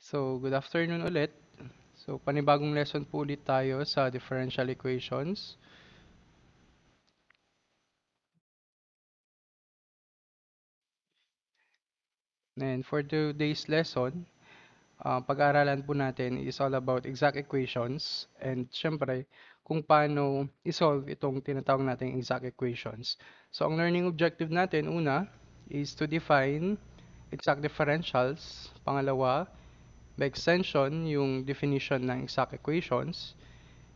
So, good afternoon ulit. So, panibagong lesson po ulit tayo sa differential equations. And for today's lesson, pag-aaralan po natin is all about exact equations and syempre, kung paano isolve itong tinatawag nating exact equations. So, ang learning objective natin, una, is to define exact differentials. Pangalawa, by extension, yung definition ng exact equations.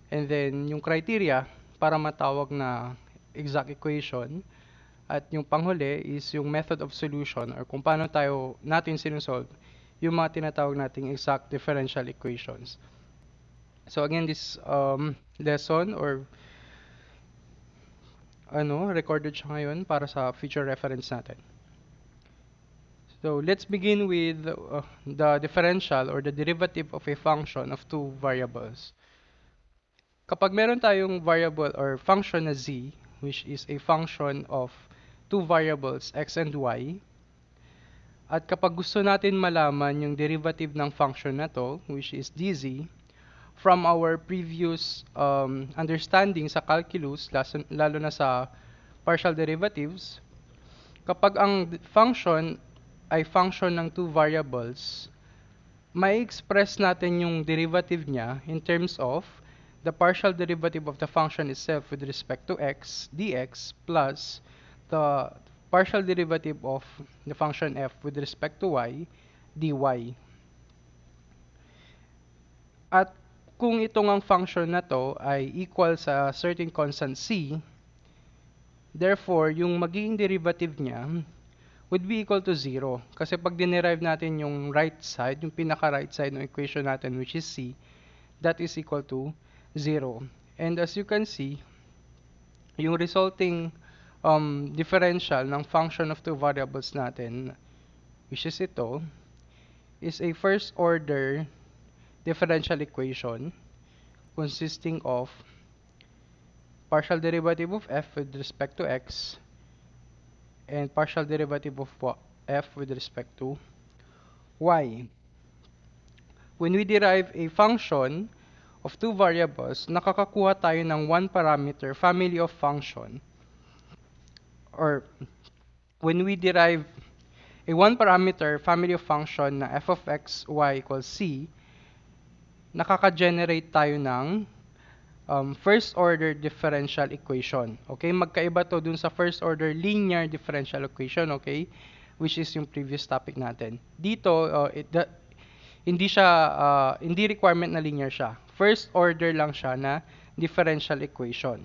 And then, yung criteria para matawag na exact equation. At yung panghuli is yung method of solution or kung paano natin sinusolve yung mga tinatawag nating exact differential equations. So again, this lesson or recorded siya ngayon para sa future reference natin. So let's begin with the differential or the derivative of a function of two variables. Kapag meron tayong variable or function na z, which is a function of two variables x and y, at kapag gusto natin malaman yung derivative ng function na to, which is dz, from our previous understanding sa calculus, lalo na sa partial derivatives, kapag ang function ay function ng two variables, may express natin yung derivative niya in terms of the partial derivative of the function itself with respect to x dx plus the partial derivative of the function f with respect to y dy. At kung itong ang function na to ay equal sa certain constant c, therefore yung magiging derivative niya would be equal to 0. Kasi pag dinerive natin yung right side, yung pinaka-right side ng equation natin, which is c, that is equal to 0. And as you can see, yung resulting differential ng function of two variables natin, which is ito, is a first order differential equation consisting of partial derivative of f with respect to x and partial derivative of f with respect to y. When we derive a function of two variables, nakakakuha tayo ng one parameter family of function. Or when we derive a one parameter family of function na f of x, y equals c, nakaka-generate tayo ng first order differential equation. Okay? Magkaiba to dun sa first order linear differential equation, okay? Which is yung previous topic natin. Dito, hindi requirement na linear siya. First order lang siya na differential equation.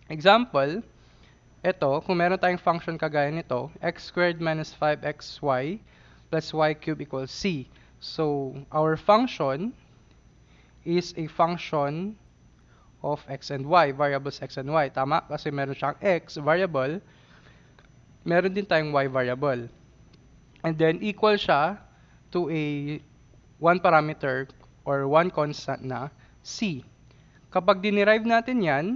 Example, ito, kung meron tayong function kagaya nito, x squared minus 5xy plus y cubed equals c. So, our function is a function of x and y, variables x and y. Tama? Kasi meron siyang x variable, meron din tayong y variable. And then, equal siya to a one parameter or one constant na c. Kapag dinerive natin yan,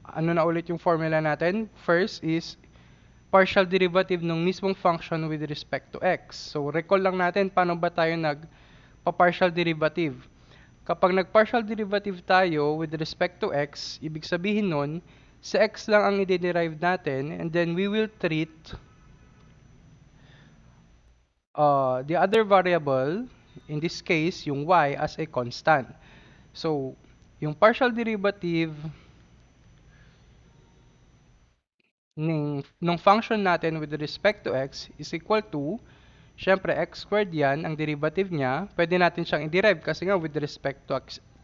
ano na ulit yung formula natin? First is partial derivative ng mismong function with respect to x. So, recall lang natin paano ba tayo nagpa-partial derivative. Kapag nag-partial derivative tayo with respect to x, ibig sabihin nun, sa x lang ang i-derive natin and then we will treat the other variable, in this case, yung y, as a constant. So, yung partial derivative ng function natin with respect to x is equal to, syempre, x squared yan, ang derivative niya, pwede natin siyang i-derive kasi nga with respect to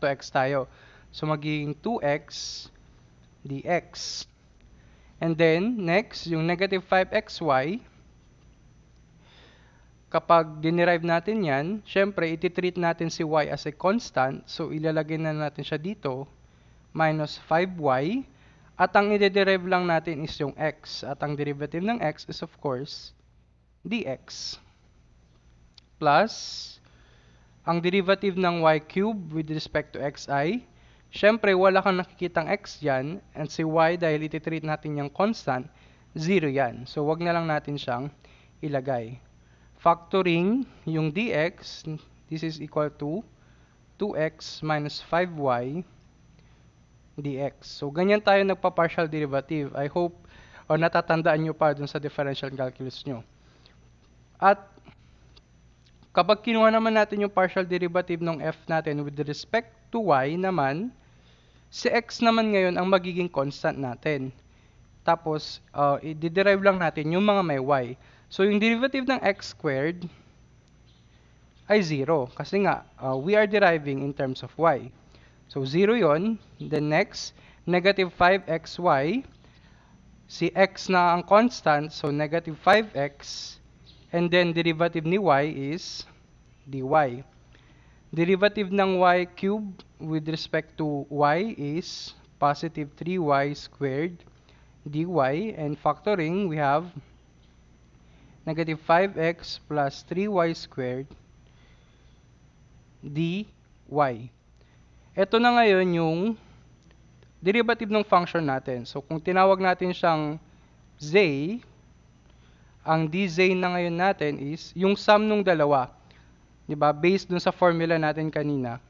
x tayo. So, magiging 2x dx. And then, next, yung negative 5xy, kapag dinerive natin yan, syempre, iti-treat natin si y as a constant. So, ilalagay na natin siya dito, minus 5y. At ang i-derive lang natin is yung x. At ang derivative ng x is, of course, dx. Plus, ang derivative ng y cubed with respect to xi, syempre, wala kang nakikitang x dyan. And si y, dahil iti-treat natin yung constant, 0 yan. So, wag na lang natin siyang ilagay. factoring yung dx, this is equal to 2x minus 5y dx. So, ganyan tayo nagpa-partial derivative. I hope o natatandaan nyo pa dun sa differential calculus nyo. At kapag kinuha naman natin yung partial derivative ng f natin with respect to y naman, si x naman ngayon ang magiging constant natin. Tapos, i-derive lang natin yung mga may y. So, yung derivative ng x squared ay 0. Kasi nga, we are deriving in terms of y. So, 0 yon. Then next, negative 5xy. Si x na ang constant, so negative 5x. And then, derivative ni y is dy. Derivative ng y cubed with respect to y is positive 3y squared dy. And factoring, we have negative 5x plus 3y squared dy. Ito na ngayon yung derivative ng function natin. So, kung tinawag natin siyang z, ang dz na ngayon natin is yung sum nung dalawa. Diba? Based dun sa formula natin kanina.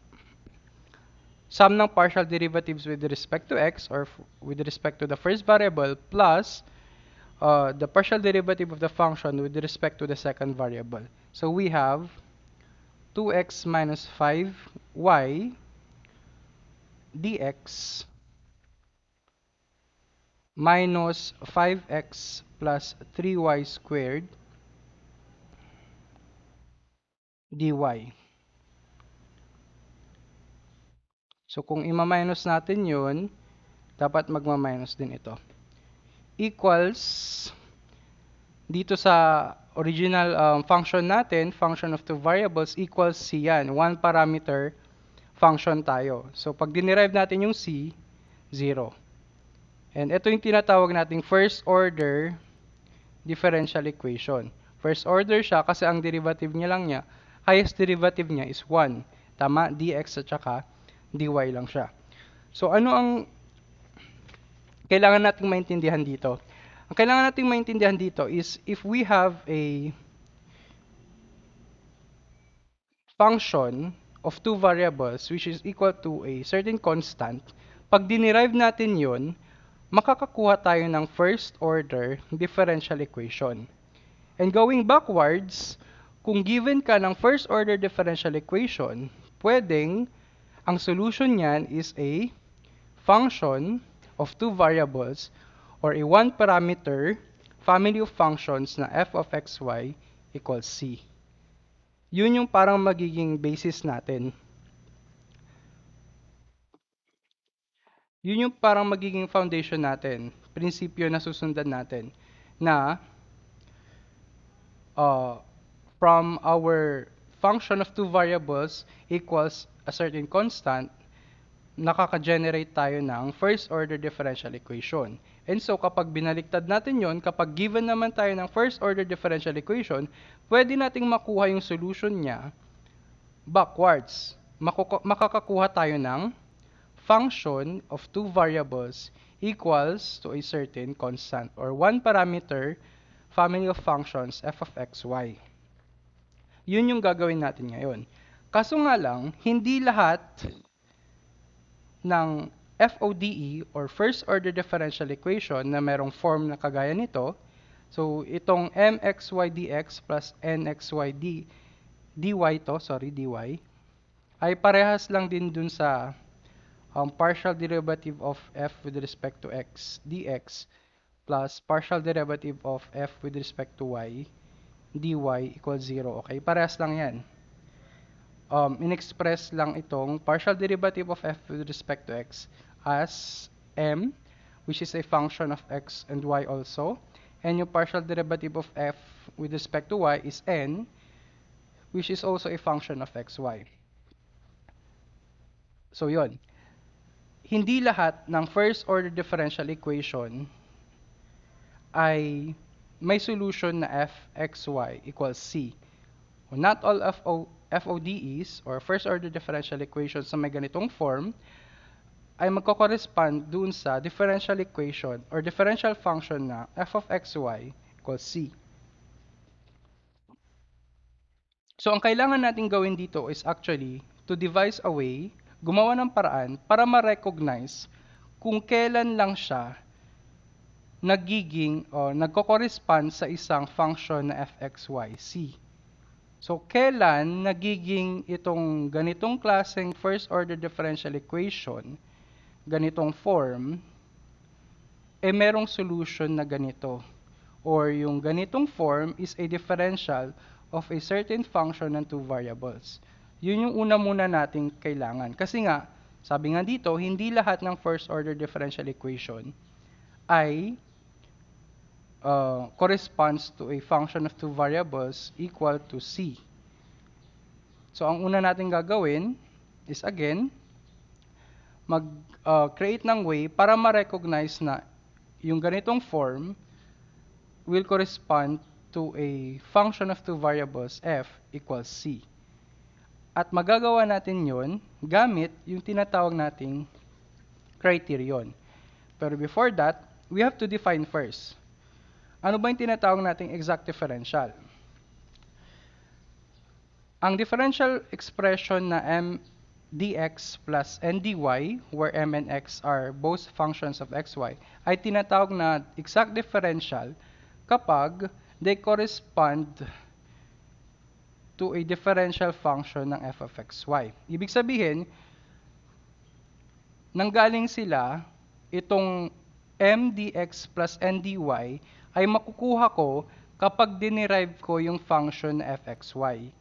Sum ng partial derivatives with respect to x or with respect to the first variable plus the partial derivative of the function with respect to the second variable. So, we have 2x minus 5y dx minus 5x plus 3y squared dy. So, kung ima-minus natin yun, dapat magma-minus din ito. Equals, dito sa original function natin, function of two variables, equals c yan. One parameter function tayo. So, pag dinerive natin yung c, 0. And ito yung tinatawag nating first order differential equation. First order siya kasi ang derivative niya lang niya, highest derivative niya is 1. Tama? Dx at saka dy lang siya. So, ano ang kailangan nating maintindihan dito? Ang kailangan nating maintindihan dito is if we have a function of two variables which is equal to a certain constant, pag dinerive natin yun, makakakuha tayo ng first order differential equation. And going backwards, kung given ka ng first order differential equation, pwedeng ang solution niyan is a function of two variables or a one parameter family of functions na f of xy equals c. Yun yung parang magiging basis natin. Yun yung parang magiging foundation natin, prinsipyo na susundan natin, na from our function of two variables equals a certain constant, nakaka-generate tayo ng first order differential equation. And so, kapag binaliktad natin yon, kapag given naman tayo ng first order differential equation, pwede nating makuha yung solution niya backwards. Makakakuha tayo ng function of two variables equals to a certain constant or one parameter family of functions f of xy. Yun yung gagawin natin ngayon. Kaso nga lang, hindi lahat ng FODE or first order differential equation na merong form na kagaya nito. So, itong mxy dx plus nxy dy ay parehas lang din dun sa partial derivative of f with respect to x dx plus partial derivative of f with respect to y dy equals 0. Okay, parehas lang yan. In-express lang itong partial derivative of f with respect to x as m, which is a function of x and y also. And yung partial derivative of f with respect to y is n, which is also a function of xy. So, yun. Hindi lahat ng first order differential equation ay may solution na fxy equals c. Not all FODEs or first order differential equations na may ganitong form ay magko-correspond dun sa differential equation or differential function na f of xy equals c. So, ang kailangan natin gawin dito is actually to devise a way, gumawa ng paraan para ma-recognize kung kailan lang siya nagiging o nagko-correspond sa isang function na fxyc. So, kailan nagiging itong ganitong klaseng first order differential equation, ganitong form, merong solution na ganito. Or yung ganitong form is a differential of a certain function ng two variables. Yun yung una muna nating kailangan. Kasi nga, sabi nga dito, hindi lahat ng first order differential equation ay corresponds to a function of two variables equal to c. So, ang una natin gagawin is again, mag-create ng way para ma-recognize na yung ganitong form will correspond to a function of two variables f equals c. At magagawa natin yon gamit yung tinatawag nating criterion. Pero before that, we have to define first. Ano ba yung tinatawag nating exact differential? Ang differential expression na m dx plus n dy, where m and x are both functions of xy, ay tinatawag na exact differential kapag they correspond to a differential function ng f of xy. Ibig sabihin, nanggaling sila, itong m dx plus n dy ay makukuha ko kapag dinerive ko yung function fxy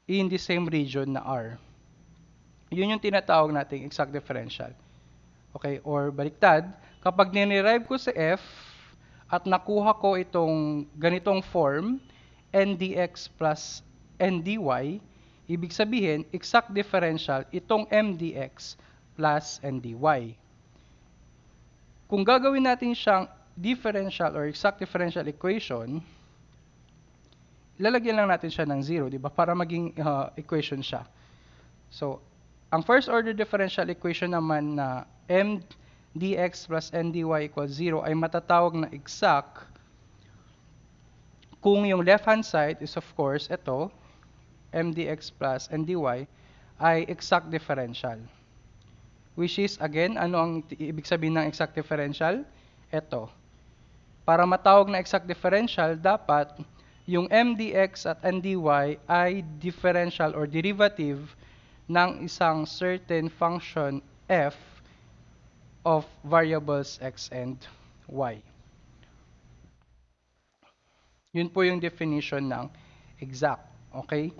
in the same region na R. Yun yung tinatawag nating exact differential. Okay, or baliktad, kapag dinerive ko sa f at nakuha ko itong ganitong form, n dx plus n dy, ibig sabihin, exact differential itong m dx plus n dy. Kung gagawin natin siyang differential or exact differential equation, lalagyan lang natin siya ng 0, di ba? Para maging equation siya. So, ang first order differential equation naman na m dx plus n dy equals 0 ay matatawag na exact kung yung left hand side is of course ito, m dx plus n dy ay exact differential. Which is, again, ano ang ibig sabihin ng exact differential? Ito. Para matawag na exact differential, dapat yung m dx at n dy ay differential or derivative ng isang certain function f of variables x and y. Yun po yung definition ng exact. Okay?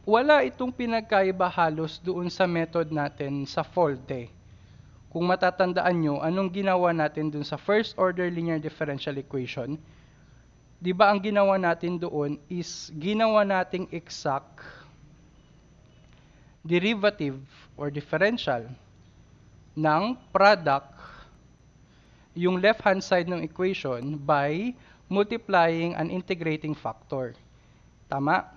Wala itong pinagkaiba halos doon sa method natin sa fold eh. Kung matatandaan nyo, anong ginawa natin doon sa first order linear differential equation? Di ba ang ginawa natin doon is ginawa nating exact derivative or differential ng product yung left hand side ng equation by multiplying an integrating factor. Tama?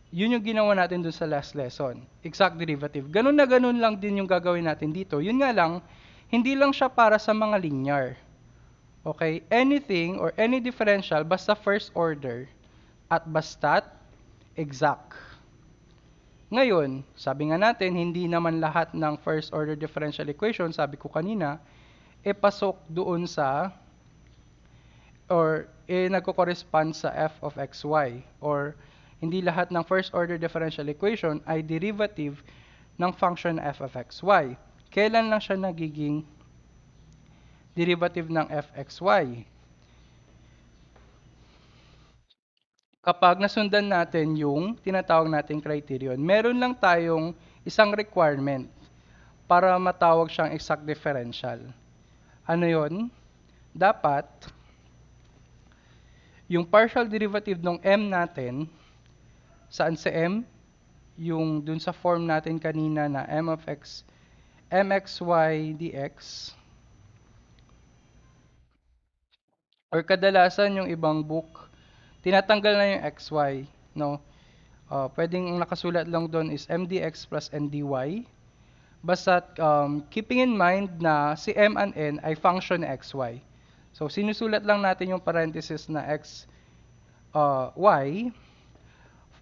Yun yung ginawa natin dun sa last lesson. Exact derivative. Ganun na ganun lang din yung gagawin natin dito. Yun nga lang, hindi lang siya para sa mga linear. Okay? Anything or any differential basta first order at basta't exact. Ngayon, sabi nga natin, hindi naman lahat ng first order differential equation, sabi ko kanina, pasok doon sa or nagko-correspond sa f of xy or hindi lahat ng first order differential equation ay derivative ng function f of xy. Kailan lang siya nagiging derivative ng fxy? Kapag nasundan natin yung tinatawag nating criterion, meron lang tayong isang requirement para matawag siyang exact differential. Ano yon? Dapat yung partial derivative ng m natin, saan sa m? Yung dun sa form natin kanina na m of x, mxy dx, or kadalasan yung ibang book, tinatanggal na yung xy, no? Pwedeng nakasulat lang doon is mdx plus ndy. Basta keeping in mind na si m and n ay function xy. So, sinusulat lang natin yung parenthesis na x, y,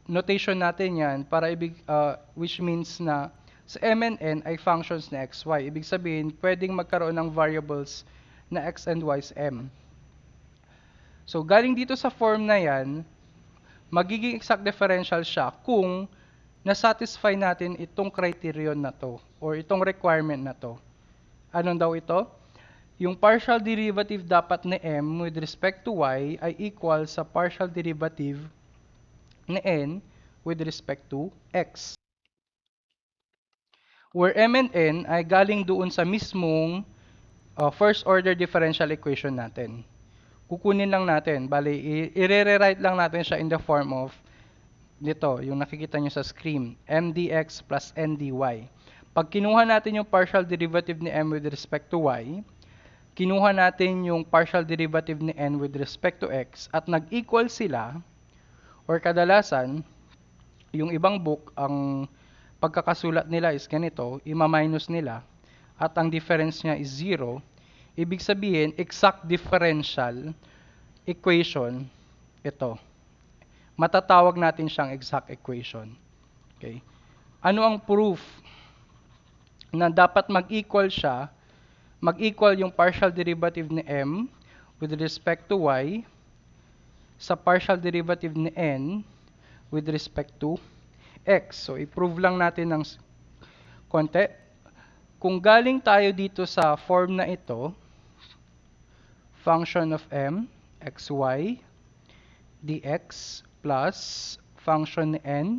notation natin yan para which means na sa m and n ay functions na x, y. Ibig sabihin, pwedeng magkaroon ng variables na x and y sa m. So, galing dito sa form na yan, magiging exact differential siya kung na-satisfy natin itong criterion na to or itong requirement na to. Anong daw ito? Yung partial derivative dapat ni m with respect to y ay equal sa partial derivative ni n with respect to x. Where m and n ay galing doon sa mismong first order differential equation natin. Kukunin lang natin, bali i-rewrite lang natin siya in the form of dito, yung nakikita nyo sa screen, m dx plus n dy. Pag kinuha natin yung partial derivative ni m with respect to y, kinuha natin yung partial derivative ni n with respect to x, at nag-equal sila, or kadalasan, yung ibang book, ang pagkakasulat nila is ganito, ima-minus nila, at ang difference niya is 0, ibig sabihin, exact differential equation, ito. Matatawag natin siyang exact equation. Okay? Ano ang proof na dapat mag-equal siya, mag-equal yung partial derivative ni m with respect to y sa partial derivative ni n with respect to x. So, i-prove lang natin ng konti. Kung galing tayo dito sa form na ito, function of m, xy, dx, plus function ni n,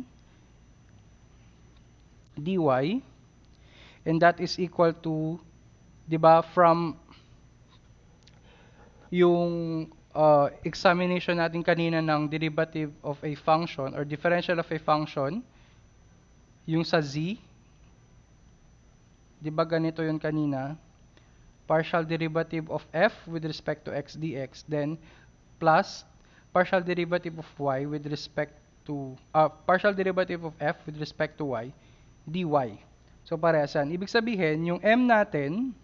dy, and that is equal to, di ba, from yung examination natin kanina ng derivative of a function or differential of a function, yung sa z, di ba ganito yun kanina, partial derivative of f with respect to x dx, then plus partial derivative of y with respect to, partial derivative of f with respect to y, dy. So, parehas yan. Ibig sabihin, yung m natin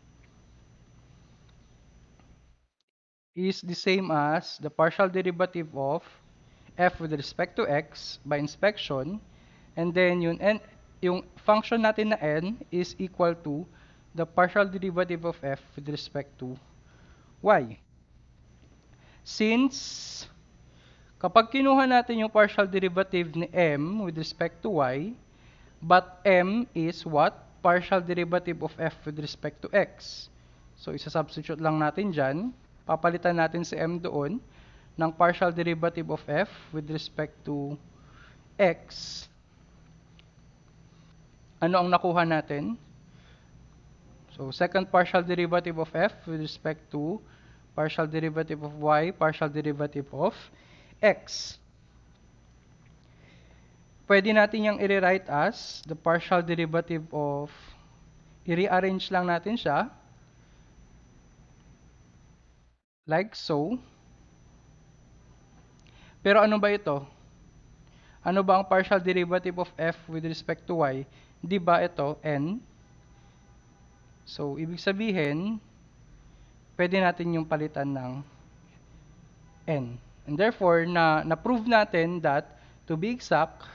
is the same as the partial derivative of f with respect to x by inspection, and then yung function natin na n is equal to the partial derivative of f with respect to y. Since kapag kinuha natin yung partial derivative ni m with respect to y, but m is what? Partial derivative of f with respect to x. So, isa-substitute lang natin dyan. Papalitan natin si m doon ng partial derivative of f with respect to x. Ano ang nakuha natin? So, second partial derivative of f with respect to partial derivative of y, partial derivative of x. Pwede natin yung i-rewrite as the partial derivative of, i-rearrange lang natin siya, like so. Pero ano ba ito? Ano ba ang partial derivative of f with respect to y? Di ba ito, n? So, ibig sabihin, pwede natin yung palitan ng n. And therefore, na-prove natin that, to be exact,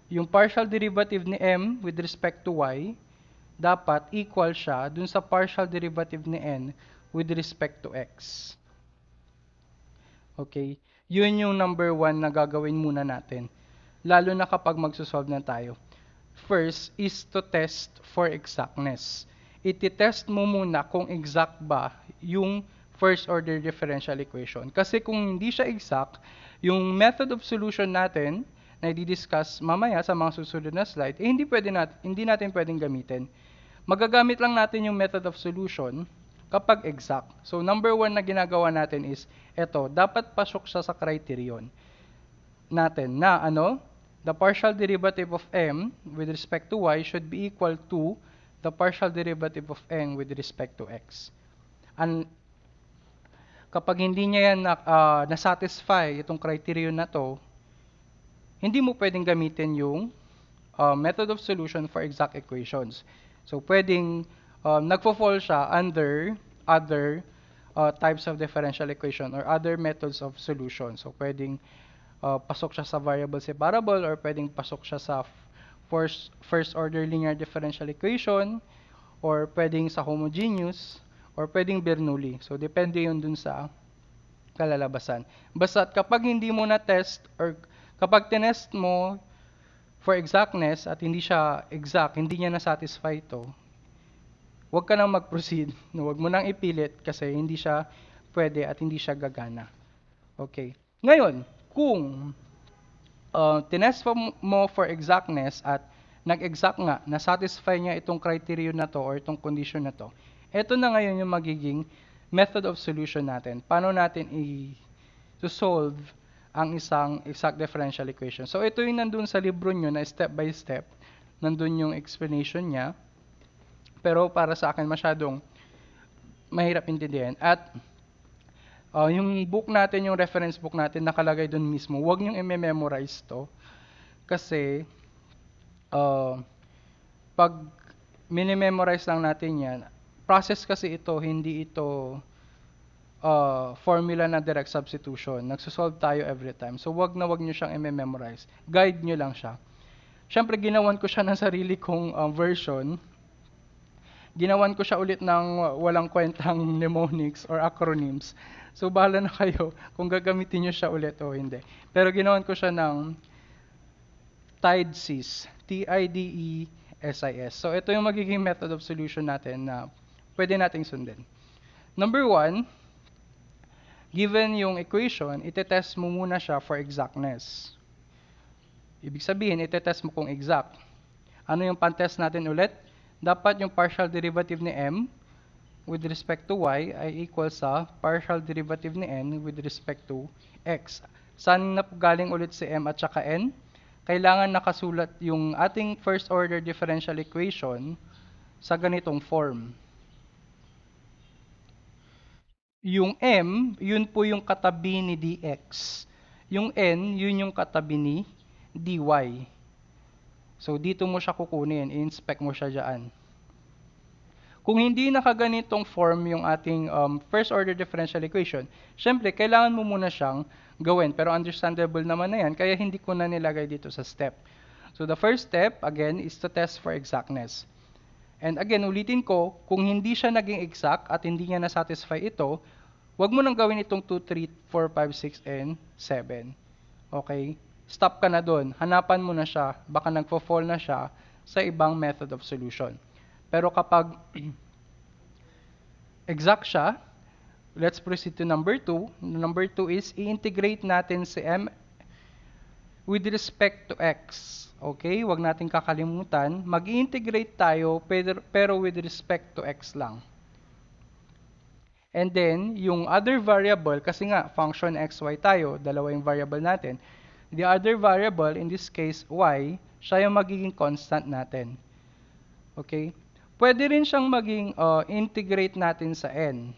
yung partial derivative ni m with respect to y, dapat equal siya dun sa partial derivative ni n with respect to x. Okay? Yun yung number 1 na gagawin muna natin. Lalo na kapag magsosolve na tayo. First is to test for exactness. Iti-test mo muna kung exact ba yung first order differential equation. Kasi kung hindi siya exact, yung method of solution natin na i-discuss mamaya sa mga susunod na slide, hindi natin pwedeng gamitin. Magagamit lang natin yung method of solution kapag exact. So, number 1 na ginagawa natin is, dapat pasok siya sa criterion natin na the partial derivative of m with respect to y should be equal to the partial derivative of n with respect to x. Kapag hindi niya yan na-satisfy itong criterion na to, hindi mo pwedeng gamitin yung method of solution for exact equations. So, pwedeng nagfo-fall siya under other types of differential equation or other methods of solution. So, pwedeng pasok siya sa variable separable, or pwedeng pasok siya sa first order linear differential equation, or pwedeng sa homogeneous, or pwedeng Bernoulli. So, depende yun dun sa kalalabasan. Basta kapag hindi mo na-test, or kapag tinest mo for exactness at hindi siya exact, hindi niya na-satisfy ito, huwag ka nang mag-proceed. No, huwag mo nang ipilit kasi hindi siya pwede at hindi siya gagana. Okay. Ngayon, kung tinest mo for exactness at nag-exact nga, na-satisfy niya itong criterion na to or itong condition na to, ito na ngayon yung magiging method of solution natin. Paano natin i-solve ang isang exact differential equation. So, ito yung nandun sa libro nyo na step by step. Nandun yung explanation niya. Pero para sa akin, masyadong mahirap intindihan. At yung book natin, yung reference book natin, nakalagay dun mismo. Huwag niyong i-memorize to. Kasi, pag minimemorize lang natin yan, process kasi ito, hindi ito formula na direct substitution. Nagsosolve tayo every time. So, wag nyo siyang i-memorize. Guide nyo lang siya. Siyempre, ginawan ko siya ng sarili kong version. Ginawan ko siya ulit ng walang kwentang mnemonics or acronyms. So, bahala na kayo kung gagamitin nyo siya ulit o hindi. Pero ginawan ko siya ng TIDESIS. T-I-D-E-S-I-S. So, ito yung magiging method of solution natin na pwede nating sundin. Number 1, given yung equation, itetest mo muna siya for exactness. Ibig sabihin, itetest mo kung exact. Ano yung pan-test natin ulit? Dapat yung partial derivative ni m with respect to y ay equal sa partial derivative ni n with respect to x. Saan na galing ulit si m at saka n? Kailangan nakasulat yung ating first order differential equation sa ganitong form. Yung m, yun po yung katabi ni dx. Yung n, yun yung katabi ni dy. So, dito mo siya kukunin. I-inspect mo siya dyan. Kung hindi nakaganitong form yung ating first order differential equation, syempre, kailangan mo muna siyang gawin. Pero understandable naman na yan, kaya hindi ko na nilagay dito sa step. So, the first step, again, is to test for exactness. And again, ulitin ko, kung hindi siya naging exact at hindi niya na-satisfy ito, wag mo nang gawin itong 2, 3, 4, 5, 6, and 7. Okay? Stop ka na doon. Hanapan mo na siya. Baka nagfo-fall na siya sa ibang method of solution. Pero kapag exact siya, let's proceed to number 2. Number 2 is i-integrate natin si m with respect to x. Okay? Huwag natin kakalimutan. Mag-i-integrate tayo pero with respect to x lang. And then, yung other variable, kasi nga, function xy tayo, dalawa yung variable natin. The other variable, in this case, y, siya yung magiging constant natin. Okay? Pwede rin siyang maging integrate natin sa n.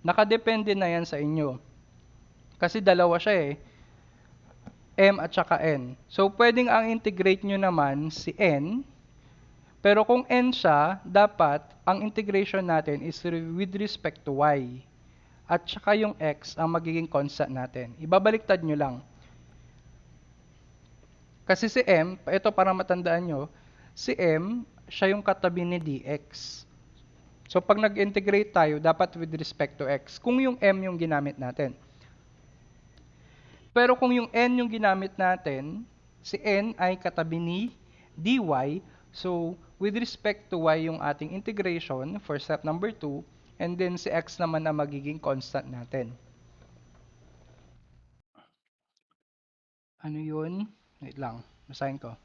Nakadepende na yan sa inyo. Kasi dalawa siya eh. M at saka n. So, pwedeng ang integrate nyo naman si n. Pero kung n siya, dapat ang integration natin is with respect to y. At saka yung x ang magiging constant natin. Ibabaliktad nyo lang. Kasi si m, ito para matandaan nyo, si m, siya yung katabi ni dx. So, pag nag-integrate tayo, dapat with respect to x. Kung yung m yung ginamit natin. Pero kung yung n yung ginamit natin, si n ay katabi ni dy. So, with respect to y yung ating integration for step number 2, and then si x naman na magiging constant natin. Ano yun? Wait lang, basahin ko.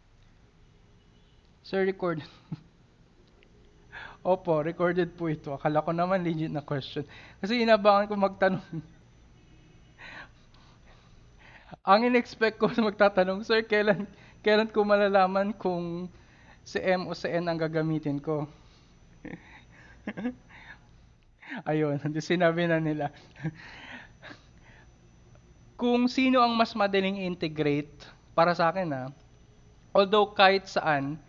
Sir, record. Opo, recorded po ito. Akala ko naman legit na question. Kasi inabangan ko magtanong. Ang in-expect ko magtatanong, Sir, kailan ko malalaman kung si M o si N ang gagamitin ko? Ayun, sinabi na nila. Kung sino ang mas madaling integrate, para sa akin although kahit saan,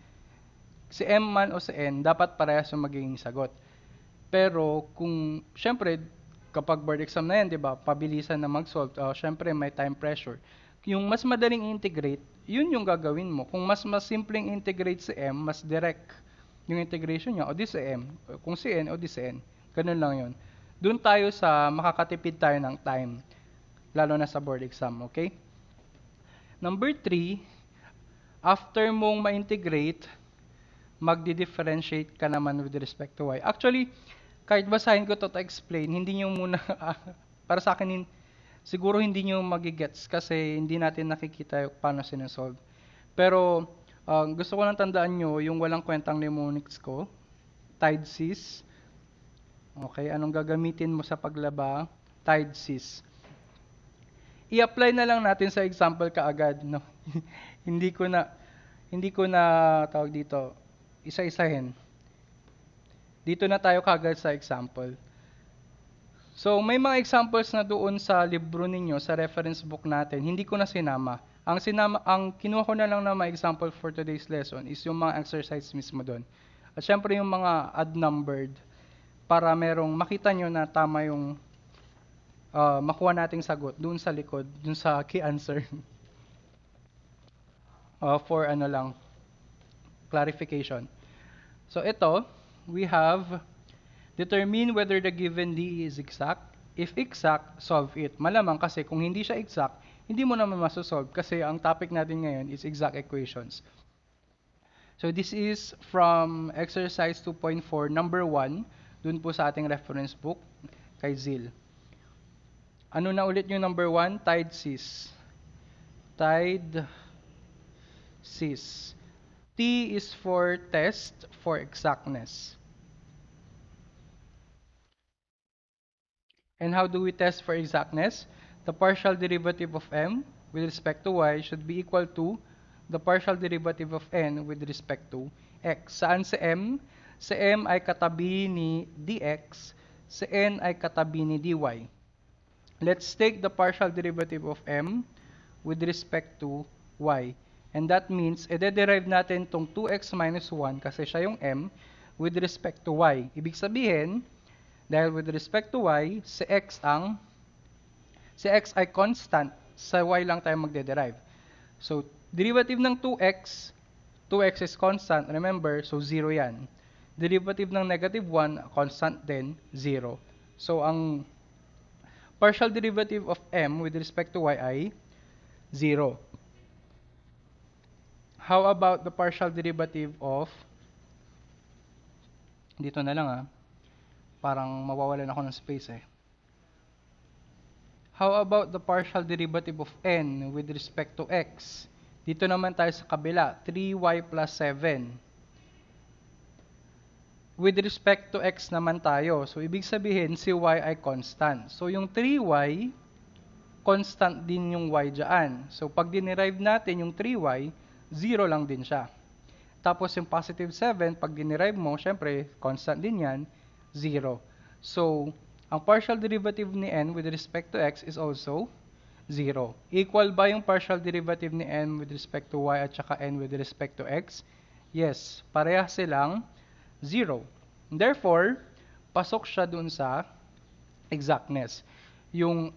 si M man o si N, dapat parehas yung magiging sagot. Pero kung, syempre, kapag board exam na yan, di ba, pabilisan na mag-solve, syempre may time pressure. yung mas madaling integrate, yun yung gagawin mo. Kung mas simpleng integrate si M, mas direct yung integration niya, o di si M. Kung si N, o di si N. Ganun lang yun. Doon tayo sa makakatipid tayo ng time, lalo na sa board exam, okay? Number 3, after mong ma-integrate, magdi-differentiate ka naman with respect to y. Actually, kahit basahin ko to explain, hindi nyo muna, para sa akin, siguro hindi nyo magigets kasi hindi natin nakikita yung paano sinusolve. Pero, gusto ko lang tandaan nyo yung walang kwentang mnemonics ko, tide sys. Okay, anong gagamitin mo sa paglaba? Tide sys. I-apply na lang natin sa example kaagad, no? hindi ko na tawag dito, isa-isahin. Dito na tayo kaagad sa example. So, may mga examples na doon sa libro ninyo, sa reference book natin, hindi ko na sinama. Ang kinuha ko na lang na mga example for today's lesson is yung mga exercise mismo doon. At syempre yung mga odd-numbered para merong makita nyo na tama yung makuha nating sagot doon sa likod, doon sa key answer. For ano lang, clarification. So ito, we have determine whether the given D is exact. If exact, solve it. Malamang kasi kung hindi siya exact, hindi mo naman masosolve kasi ang topic natin ngayon is exact equations. So this is from exercise 2.4, number 1, dun po sa ating reference book kay Zil. Ano na ulit yung number 1? Tide sys. Tide sys. T is for test, for exactness. And how do we test for exactness? The partial derivative of m with respect to y should be equal to the partial derivative of n with respect to x. Saan si m? Si m ay katabi ni dx, si n ay katabi ni dy. Let's take the partial derivative of m with respect to y. And that means, i-derive natin tong 2x minus 1 kasi siya yung m with respect to y. Ibig sabihin, dahil with respect to y, si x ay constant, sa y lang tayo magde-derive. So, derivative ng 2x is constant, remember, so 0 yan. Derivative ng negative 1, constant din, 0. So, ang partial derivative of m with respect to y ay 0. How about the partial derivative of, dito na lang parang mawawalan ako ng space How about the partial derivative of n with respect to x? Dito naman tayo sa kabila, 3y plus 7. With respect to x naman tayo. So, ibig sabihin, si y ay constant. So, yung 3y, constant din yung y dyan. So, pag dinerive natin yung 3y, 0 lang din siya. Tapos, yung positive 7, pag dinerive mo, syempre, constant din yan, 0. So, ang partial derivative ni n with respect to x is also 0. Equal ba yung partial derivative ni n with respect to y at saka n with respect to x? Yes, pareha silang 0. Therefore, pasok siya dun sa exactness. Yung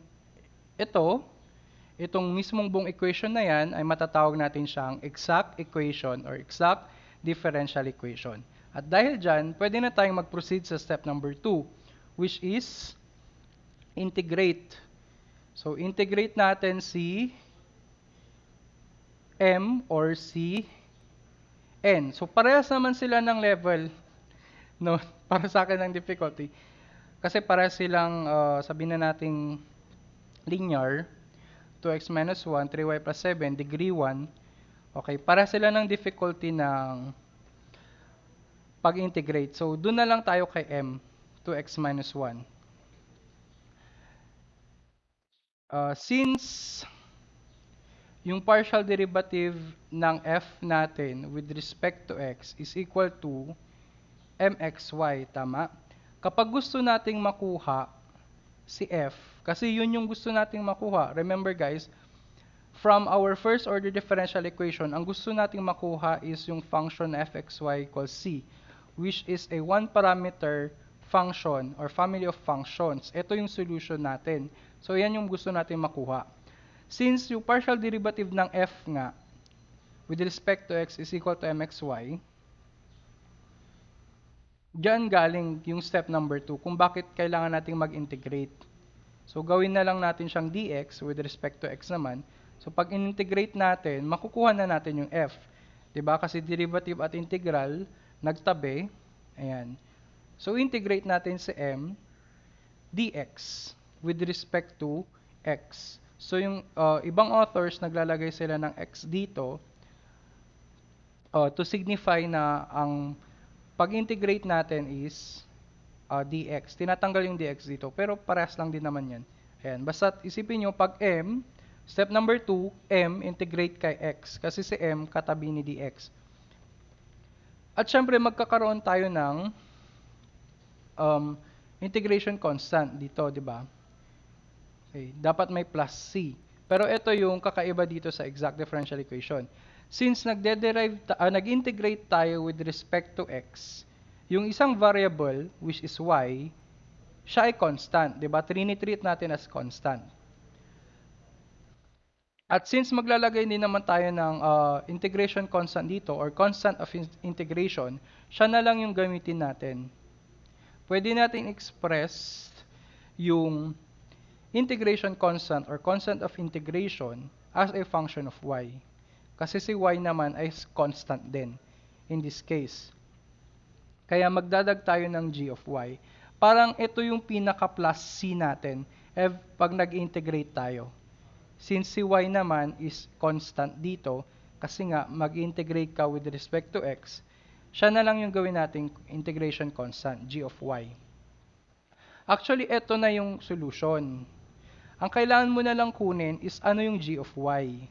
itong mismong buong equation na yan ay matatawag natin siyang exact equation or exact differential equation. At dahil dyan, pwede na tayong mag-proceed sa step number 2, which is integrate. So, integrate natin si m or si n. So, parehas naman sila ng level, no? Para sa akin ng difficulty. Kasi parehas silang, sabihin na nating linear, 2x minus 1, 3y plus 7, degree 1. Okay, para sila ng difficulty ng pag-integrate. So, doon na lang tayo kay m, 2x minus 1. Since yung partial derivative ng f natin with respect to x is equal to mxy, tama? Kapag gusto nating makuha si f, kasi yun yung gusto nating makuha, remember guys, from our first order differential equation, ang gusto nating makuha is yung function fxy equals c, which is a one parameter function or family of functions. Ito yung solution natin. So, yan yung gusto natin makuha. Since yung partial derivative ng f nga with respect to x is equal to mxy, diyan galing yung step number 2 kung bakit kailangan nating mag-integrate. So, gawin na lang natin siyang dx with respect to x naman. So, pag in-integrate natin, makukuha na natin yung f. 'Di ba? Kasi derivative at integral, nagtabi. Ayan. So, integrate natin si m dx with respect to x. So, yung ibang authors, naglalagay sila ng x dito to signify na ang pag-integrate natin is dx. Tinatanggal yung dx dito, pero parehas lang din naman yan. Ayan, basta isipin nyo, pag m, step number 2, m, integrate kay x. Kasi si m, katabi ni dx. At syempre, magkakaroon tayo ng um, integration constant dito, di ba? Okay, dapat may plus c. Pero ito yung kakaiba dito sa exact differential equation. Since nag-integrate tayo with respect to x, yung isang variable, which is y, siya ay constant, di ba? Trinitreat natin as constant. At since maglalagay din naman tayo ng integration constant dito, or constant of integration, siya na lang yung gamitin natin. Pwede natin express yung integration constant or constant of integration as a function of y. Kasi si y naman ay constant din in this case. Kaya magdadag tayo ng g of y. Parang ito yung pinaka-plus c natin pag nag-integrate tayo. Since si y naman is constant dito, kasi nga mag-integrate ka with respect to x, siya na lang yung gawin nating integration constant, g of y. Actually, ito na yung solution. Ang kailangan mo na lang kunin is ano yung g of y.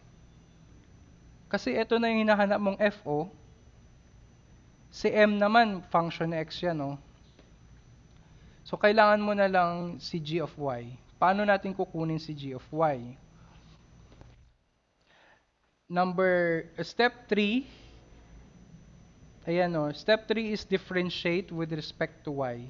Kasi ito na yung hinahanap mong fo. Si m naman, function ni x yan, no? So, kailangan mo na lang si g of y. Paano natin kukunin si g of y? Step 3, ayan, no? Step 3 is differentiate with respect to y.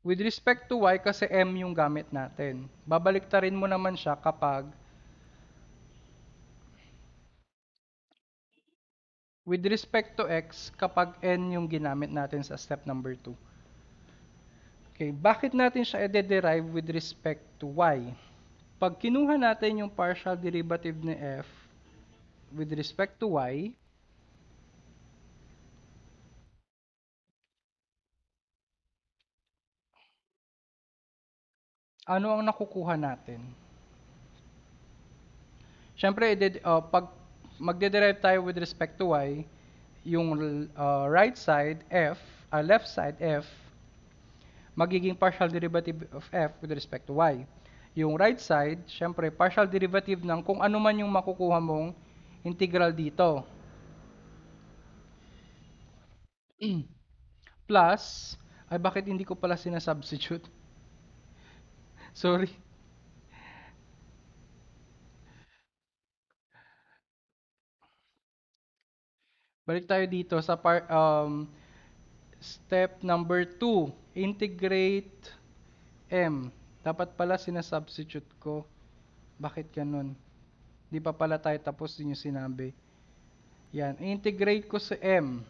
With respect to y, kasi m yung gamit natin. Babaliktarin mo naman siya kapag with respect to x, kapag n yung ginamit natin sa step number 2. Okay, bakit natin siya i-derive with respect to y? Pag kinuha natin yung partial derivative ni f with respect to y, ano ang nakukuha natin? Siyempre, pag magde-derive tayo with respect to y, yung right side, f, left side, f, magiging partial derivative of f with respect to y. Yung right side, syempre, partial derivative ng kung ano man yung makukuha mong integral dito. Plus, ay bakit hindi ko pala sinasubstitute? Sorry. Balik tayo dito sa step number 2. Integrate m. Dapat pala sinasubstitute ko. Bakit ganun? Di pa pala tayo tapos din yung sinabi. Yan. Integrate ko sa m.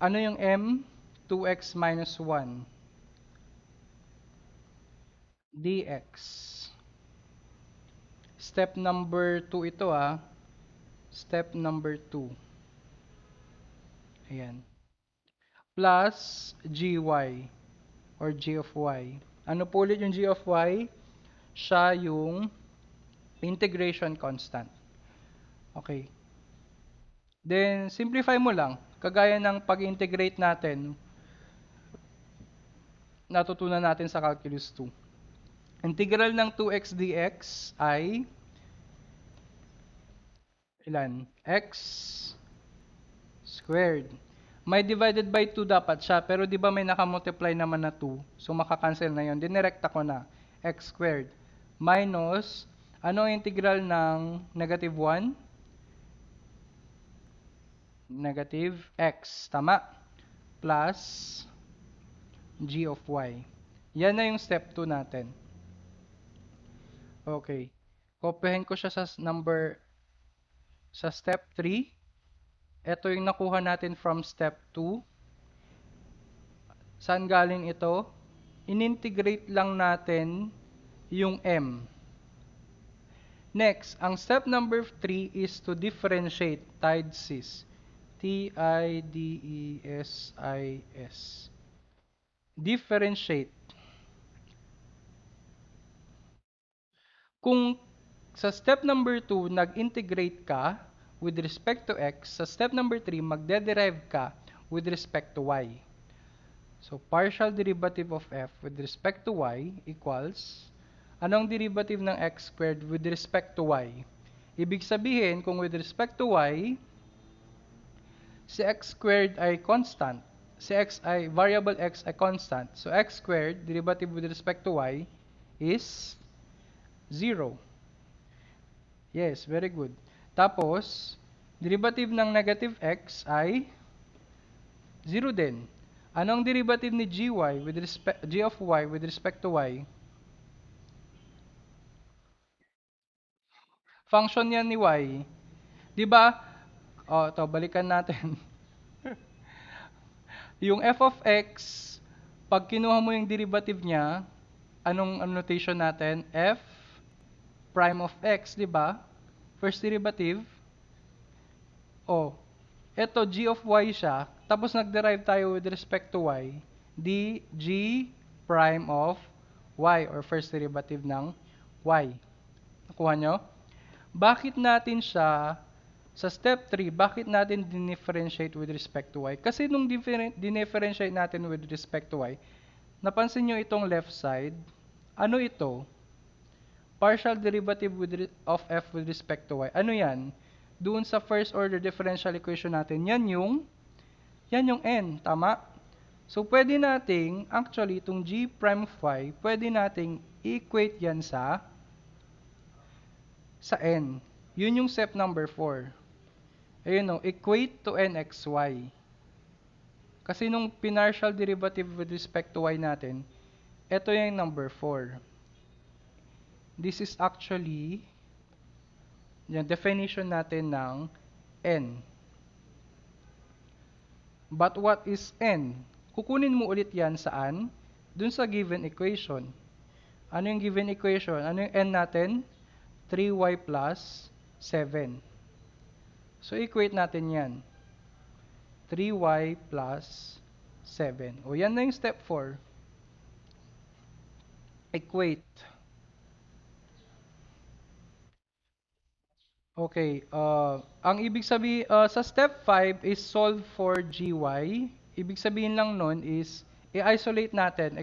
Ano yung m? 2x minus 1 dx. Step number 2 ito Step number 2. Ayan. Plus gy or g of y. Ano po ulit yung g of y? Siya yung integration constant. Okay. Then, simplify mo lang. Kagaya ng pag-integrate natin, natutunan natin sa Calculus 2. Integral ng 2x dx ay ilan? X squared. May divided by 2 dapat siya, pero di ba may nakamultiply naman na 2? So, makakancel na yun. Dinirekta ko na. X squared minus, ano ang integral ng negative 1? Negative x. Tama? Plus g of y. Yan na yung step 2 natin. Okay. Kopyahin ko siya sa step 3. Ito yung nakuha natin from step 2. Saan galing ito? Inintegrate lang natin yung m. Next, ang step number 3 is to differentiate tidesys. T-I-D-E-S-I-S. Differentiate. Kung sa step number 2, nag-integrate ka with respect to x, sa step number 3, magde-derive ka with respect to y. So, partial derivative of f with respect to y equals, anong derivative ng x squared with respect to y? Ibig sabihin, kung with respect to y, si x squared ay constant, variable x ay constant. So, x squared, derivative with respect to y, is 0. Yes, very good. Tapos, derivative ng negative x ay 0 din. Anong derivative ni g of y with respect to y? Function yan ni y. 'Di ba? Oh, to balikan natin. Yung f of x, pag kinuha mo yung derivative niya, anong notation natin? F prime of x, 'di ba? First derivative. Oh, eto g of y siya, tapos nag-derive tayo with respect to y, g prime of y or first derivative ng y. Nakuha nyo? Bakit natin siya sa step 3, bakit natin dinifferentiate with respect to y? Kasi nung dinifferentiate natin with respect to y, napansin nyo itong left side, ano ito? Partial derivative of f with respect to y. Ano yan? Doon sa first order differential equation natin, yan yung n, tama? So, pwede nating, actually, itong g prime of y, pwede nating equate yan sa n. Yun yung step number 4. Ayun o, equate to nxy. Kasi nung partial derivative with respect to y natin, ito yung number 4. This is actually yung definition natin ng n. But what is n? Kukunin mo ulit yan saan? Dun sa given equation. Ano yung given equation? Ano yung n natin? 3y plus 7. So, equate natin yan. 3y plus 7. O, yan na yung step 4. Equate. Okay, ang ibig sabihin, sa step 5 is solve for gy. Ibig sabihin lang nun is, i-isolate natin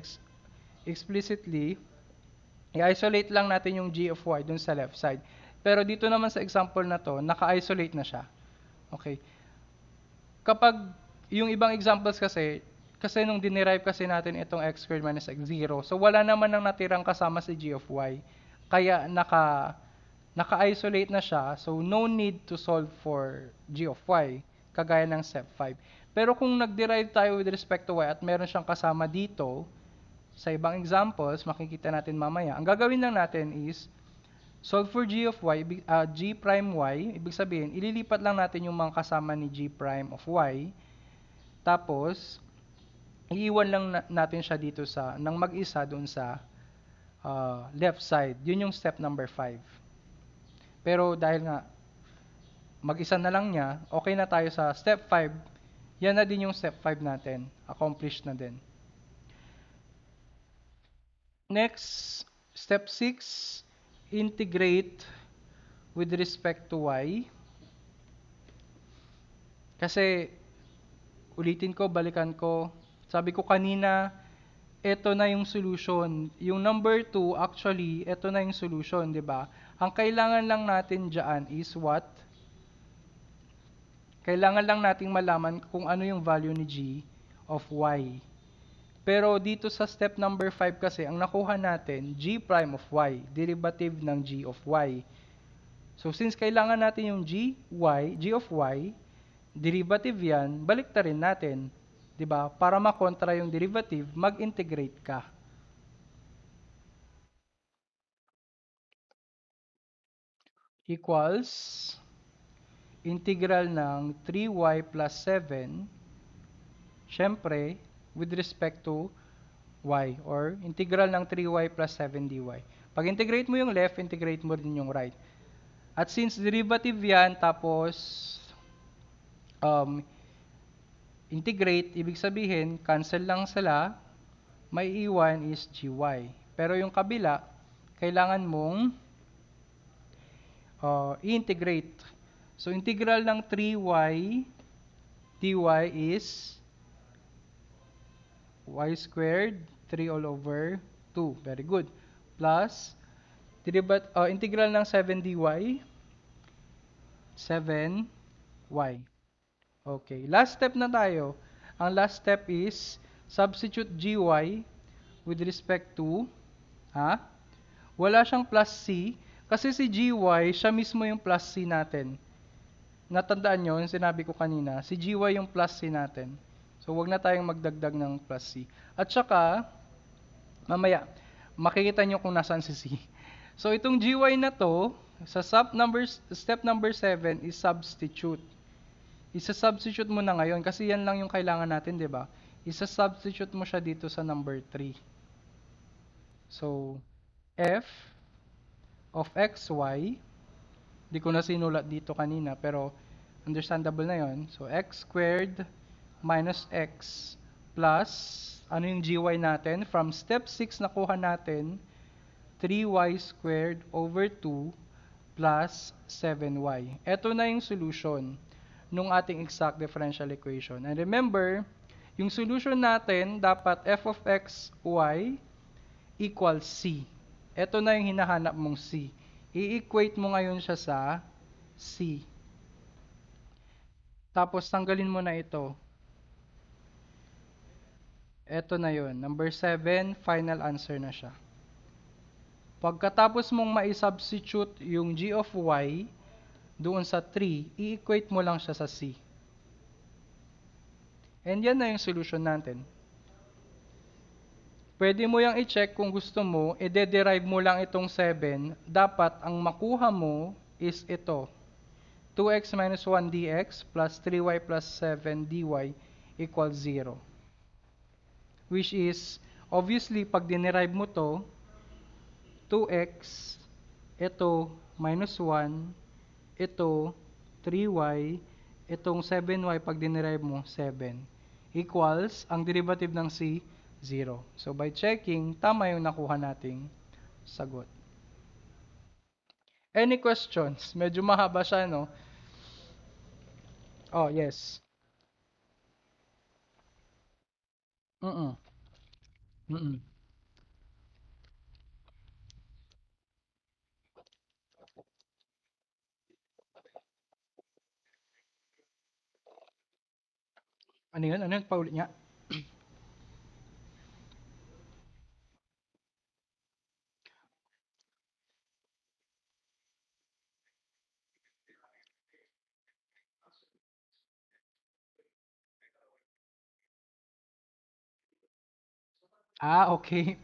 explicitly, i-isolate lang natin yung g of y dun sa left side. Pero dito naman sa example na to, naka-isolate na siya. Okay. Kapag yung ibang examples kasi nung dinerive kasi natin itong x squared minus x, 0. So, wala naman nang natirang kasama si g of y. Kaya naka-isolate na siya, so no need to solve for g of y, kagaya ng step 5. Pero kung nag-derive tayo with respect to y at meron siyang kasama dito, sa ibang examples, makikita natin mamaya, ang gagawin lang natin is, solve for g of y, g prime y, ibig sabihin, ililipat lang natin yung mga kasama ni g prime of y, tapos, iiwan lang natin siya dito nang mag-isa doon sa left side. Yun yung step number 5. Pero dahil nga mag-isa na lang niya, okay na tayo sa step 5. Yan na din yung step 5 natin. Accomplished na din. Next, step 6, integrate with respect to y. Kasi, ulitin ko, balikan ko. Sabi ko kanina, ito na yung solution. Yung number 2, actually, ito na yung solution, di ba? Ang kailangan lang natin dyan is what? Kailangan lang nating malaman kung ano yung value ni g of y. Pero dito sa step number 5 kasi, ang nakuha natin, g prime of y, derivative ng g of y. So, since kailangan natin yung g of y, derivative yan, balik rin natin. 'Di ba? Para makontra yung derivative, mag-integrate ka. equals integral ng 3y plus 7, syempre, with respect to y, or integral ng 3y plus 7 dy. Pag integrate mo yung left, integrate mo din yung right. At since derivative yan, tapos um, integrate, ibig sabihin, cancel lang sila, may iwan is gy. Pero yung kabila, kailangan mong i-integrate. So, integral ng 3y dy is y squared, 3 all over 2. Very good. Plus, integral ng 7 dy, 7y. Okay. Last step na tayo. Ang last step is substitute gy with respect to, ha? Wala siyang plus c, kasi si gy, siya mismo yung plus c natin. Natandaan nyo, yung sinabi ko kanina, si gy yung plus c natin. So, wag na tayong magdagdag ng plus c. At saka, mamaya, makikita nyo kung nasaan si c. So, itong gy na to, sa step number 7 is substitute. Isa-substitute mo na ngayon kasi yan lang yung kailangan natin, di ba? Isa-substitute mo siya dito sa number 3. So, f of xy, di ko na sinulat dito kanina, pero understandable na yon. So, x squared minus x plus, ano yung gy natin? From step 6 nakuha natin, 3y squared over 2 plus 7y. Ito na yung solution nung ating exact differential equation. And remember, yung solution natin, dapat f of x, y equals c. Ito na yung hinahanap mong c. I-equate mo ngayon siya sa c. Tapos, tanggalin mo na ito. Ito na yun. Number 7, final answer na siya. Pagkatapos mong ma-substitute yung g of y doon sa 3, i-equate mo lang siya sa c. And yan na yung solution natin. Pwede mo yang i-check kung gusto mo, i-derive mo lang itong 7. Dapat ang makuha mo is ito. 2x minus 1 dx plus 3y plus 7 dy equals 0. Which is, obviously, pag dinerive mo to, 2x, ito, minus 1, ito, 3y, itong 7y, pag dinerive mo, 7. Equals, ang derivative ng c, 0. So, by checking, tama yung nakuha nating sagot. Any questions? Medyo mahaba siya, no? Oh, yes. Mm-mm. Mm-mm. Ano yun? Ano yun? Paulit niya? Ah, okay.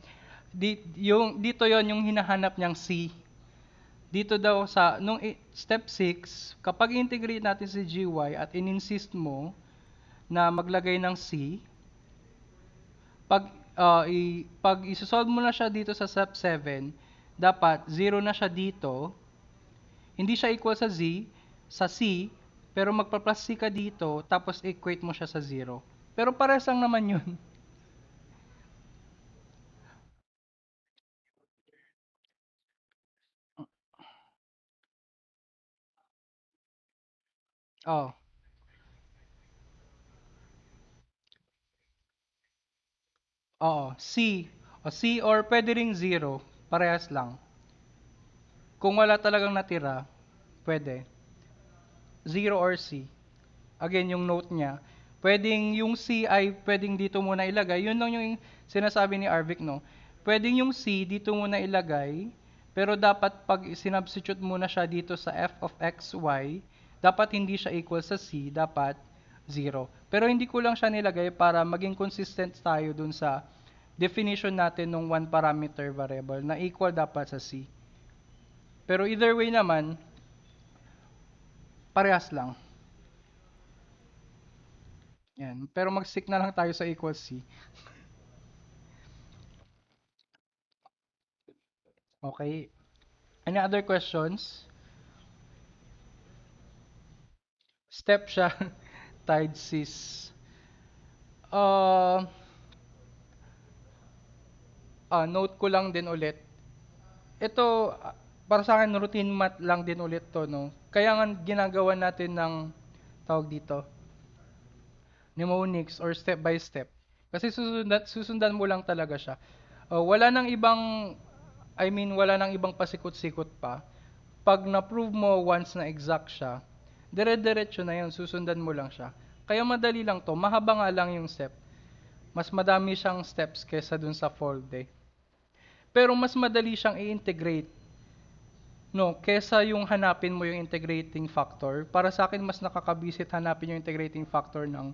Dito yon yung hinahanap niyang C. Dito daw sa, step 6, kapag integrate natin si gy at in-insist mo na maglagay ng C, pag isosolve mo na siya dito sa step 7, dapat 0 na siya dito, hindi siya equal sa C, pero magpa-plus C ka dito, tapos equate mo siya sa 0. Pero pares lang naman yun. Oh, oo, C. O C or pwede ring 0, parehas lang. Kung wala talagang natira, pwede. 0 or C. Again, yung note niya. Pwedeng yung C ay pwedeng dito muna ilagay. Yun lang yung sinasabi ni Arvic, no? Pwedeng yung C dito muna ilagay, pero dapat pag sinubstitute muna siya dito sa f of x, y, dapat hindi siya equal sa C, dapat 0. Pero hindi ko lang siya nilagay para maging consistent tayo dun sa definition natin ng one parameter variable na equal dapat sa C. Pero either way naman, Parehas lang. Yan. Pero mag-stick na lang tayo sa equals C. Okay. Any other questions? Step siya. Tide sis. Uh, Note ko lang din ulit. Ito, para sa akin, routine math lang din ulit to, no? Kaya nga ginagawa natin ng tawag dito, mnemonics or step by step. Kasi susundan mo lang talaga siya. Wala nang ibang, I mean, wala nang ibang pasikot-sikot pa. Pag na-prove mo once na exact siya, dire-diretso na yun, susundan mo lang siya. Kaya madali lang to, mahaba nga lang yung step. Mas madami siyang steps kesa dun sa fold eh. Pero mas madali siyang i-integrate. No, kesa yung hanapin mo yung integrating factor. Para sa akin, mas nakakabisit hanapin yung integrating factor ng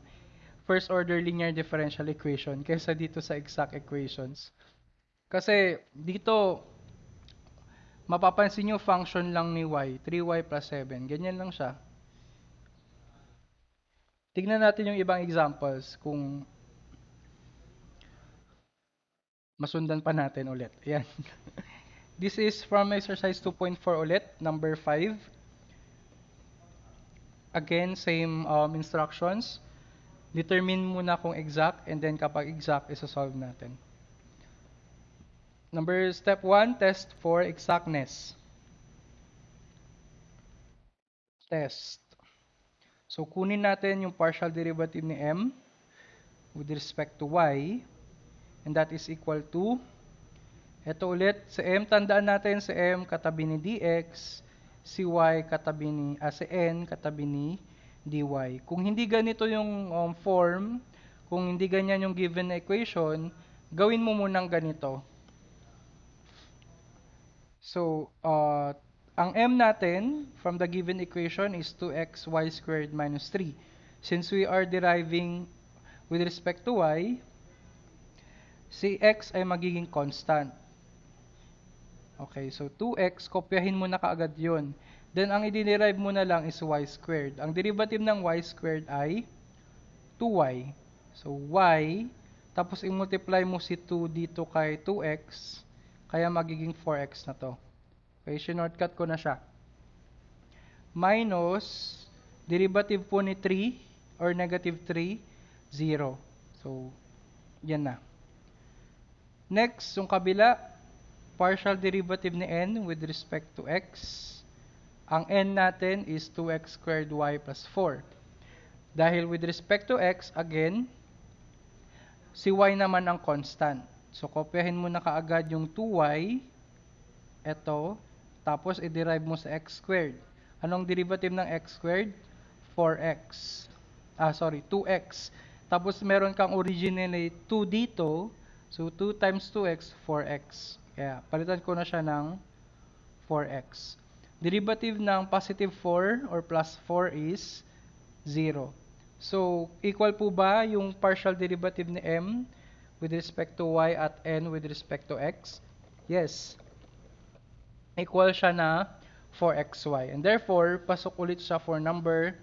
first order linear differential equation kaysa dito sa exact equations. Kasi dito, mapapansin nyo function lang ni y, 3y plus 7. Ganyan lang siya. Tignan natin yung ibang examples kung masundan pa natin ulit. Ayan. This is from exercise 2.4 ulit, number 5. Again, same instructions. Determine muna kung exact and then kapag exact, isa-solve natin. Step 1, test for exactness. Test. So, kunin natin yung partial derivative ni m with respect to y, and that is equal to, ito ulit, si m, tandaan natin si m katabi ni dx, si y katabi ni, si n katabi ni dy. Kung hindi ganito yung form, kung hindi ganyan yung given na equation, gawin mo munang ganito. So, ang m natin from the given equation is 2xy squared minus 3. Since we are deriving with respect to y, si x ay magiging constant. Okay, so 2x, kopyahin mo na kaagad yun. Then, ang i-derive mo na lang is y squared. Ang derivative ng y squared ay 2y. So, y, tapos i-multiply mo si 2 dito kay 2x, kaya magiging 4x na to. Okay, shortcut ko na siya. Minus, derivative po ni 3 or negative 3, 0. So, yan na. Next, yung kabila, partial derivative ni n with respect to x. Ang n natin is 2x squared y plus 4. Dahil with respect to x, again, si y naman ang constant. So, kopyahin mo na kaagad yung 2y, eto, tapos i-derive mo sa x squared. Anong derivative ng x squared? 4x. 2x. Tapos meron kang originally 2 dito. So, 2 times 2x, 4x. Kaya, palitan ko na siya ng 4x. Derivative ng positive 4 or plus 4 is 0. So, equal po ba yung partial derivative ni m with respect to y at n with respect to x? Yes. Equal siya na 4xy. And therefore, pasok ulit siya for number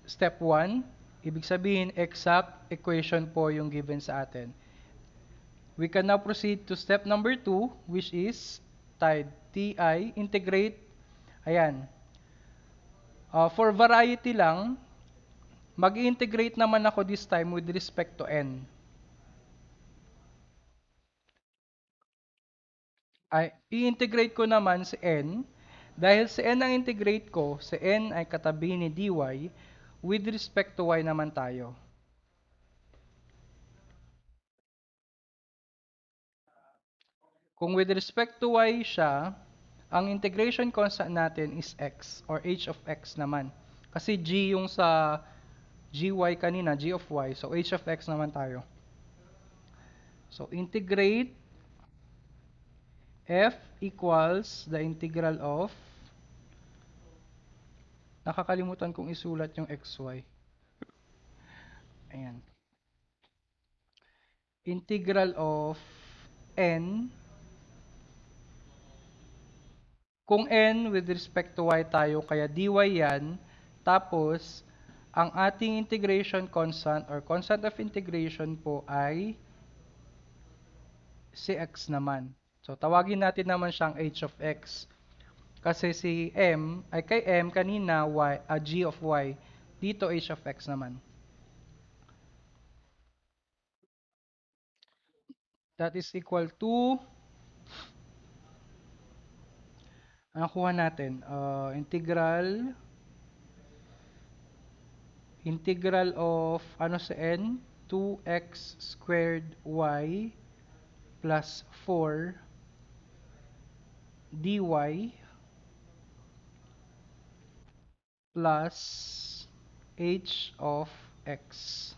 step 1. Ibig sabihin, exact equation po yung given sa atin. We can now proceed to step number 2, which is ti, integrate. Ayan. For variety lang, mag-integrate naman ako this time with respect to n. I-integrate ko naman si n. Dahil si n ang integrate ko, si n ay katabi ni dy, with respect to y naman tayo. Kung with respect to y siya, ang integration constant natin is x or h of x naman. Kasi g yung sa gy kanina, g of y. So, h of x naman tayo. So, integrate f equals the integral of, nakakalimutan kong isulat yung xy. Ayan. Integral of n Kung n with respect to y tayo, kaya dy yan. Tapos, ang ating integration constant or constant of integration po ay si x naman. So, tawagin natin naman siyang h of x. Kasi si m, ay kay m kanina, g of y. Dito, h of x naman. That is equal to, ano kuha natin? Integral of, ano sa n? 2x squared y plus 4 dy plus h of x.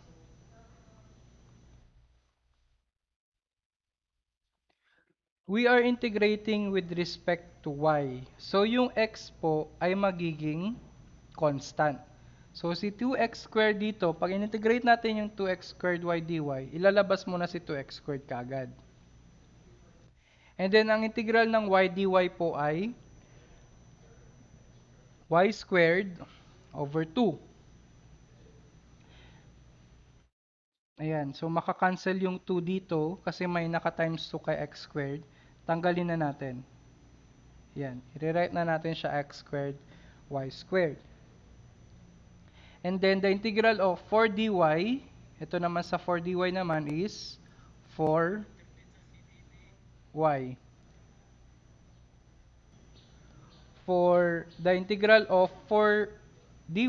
We are integrating with respect to y. So, yung x po ay magiging constant. So, si 2x squared dito, pag in-integrate natin yung 2x squared y dy, ilalabas mo na si 2x squared kaagad. And then, ang integral ng y dy po ay y squared over 2. Ayan. So, makakancel yung 2 dito kasi may naka-times 2 kay x squared. Tanggalin na natin. Ayan. I-rewrite na natin siya x squared, y squared. And then, the integral of 4 dy, ito naman sa 4 dy naman is 4y. For the integral of 4 dy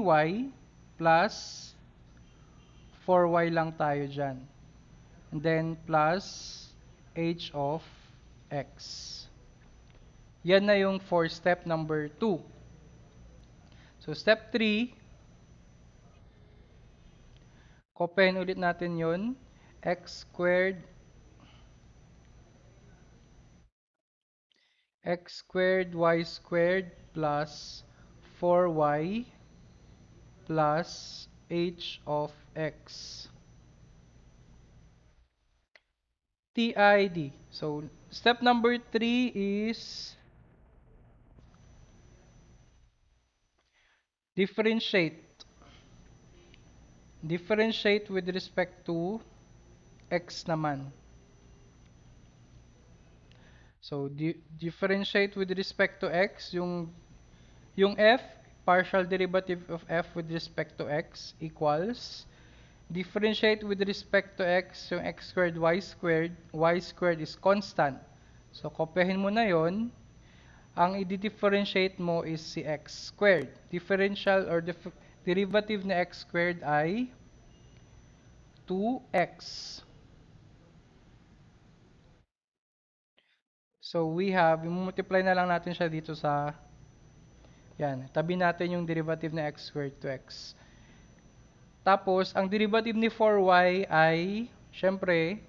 plus 4y lang tayo dyan. And then, plus h of x. Yan na yung for step number 2. So, step 3, copyahin ulit natin yun. X squared y squared plus 4y plus h of x. TID. So, step number 3 is differentiate. Differentiate with respect to x naman. So, differentiate with respect to x, yung f, partial derivative of f with respect to x equals, differentiate with respect to x, yung x squared, y squared is constant. So, kopyahin mo na yon. Ang i-differentiate mo is si x squared. Differential or derivative na x squared ay 2x. So, we have, multiply na lang natin siya dito sa, yan, tabi natin yung derivative na x squared to x. Tapos, ang derivative ni 4y ay, syempre,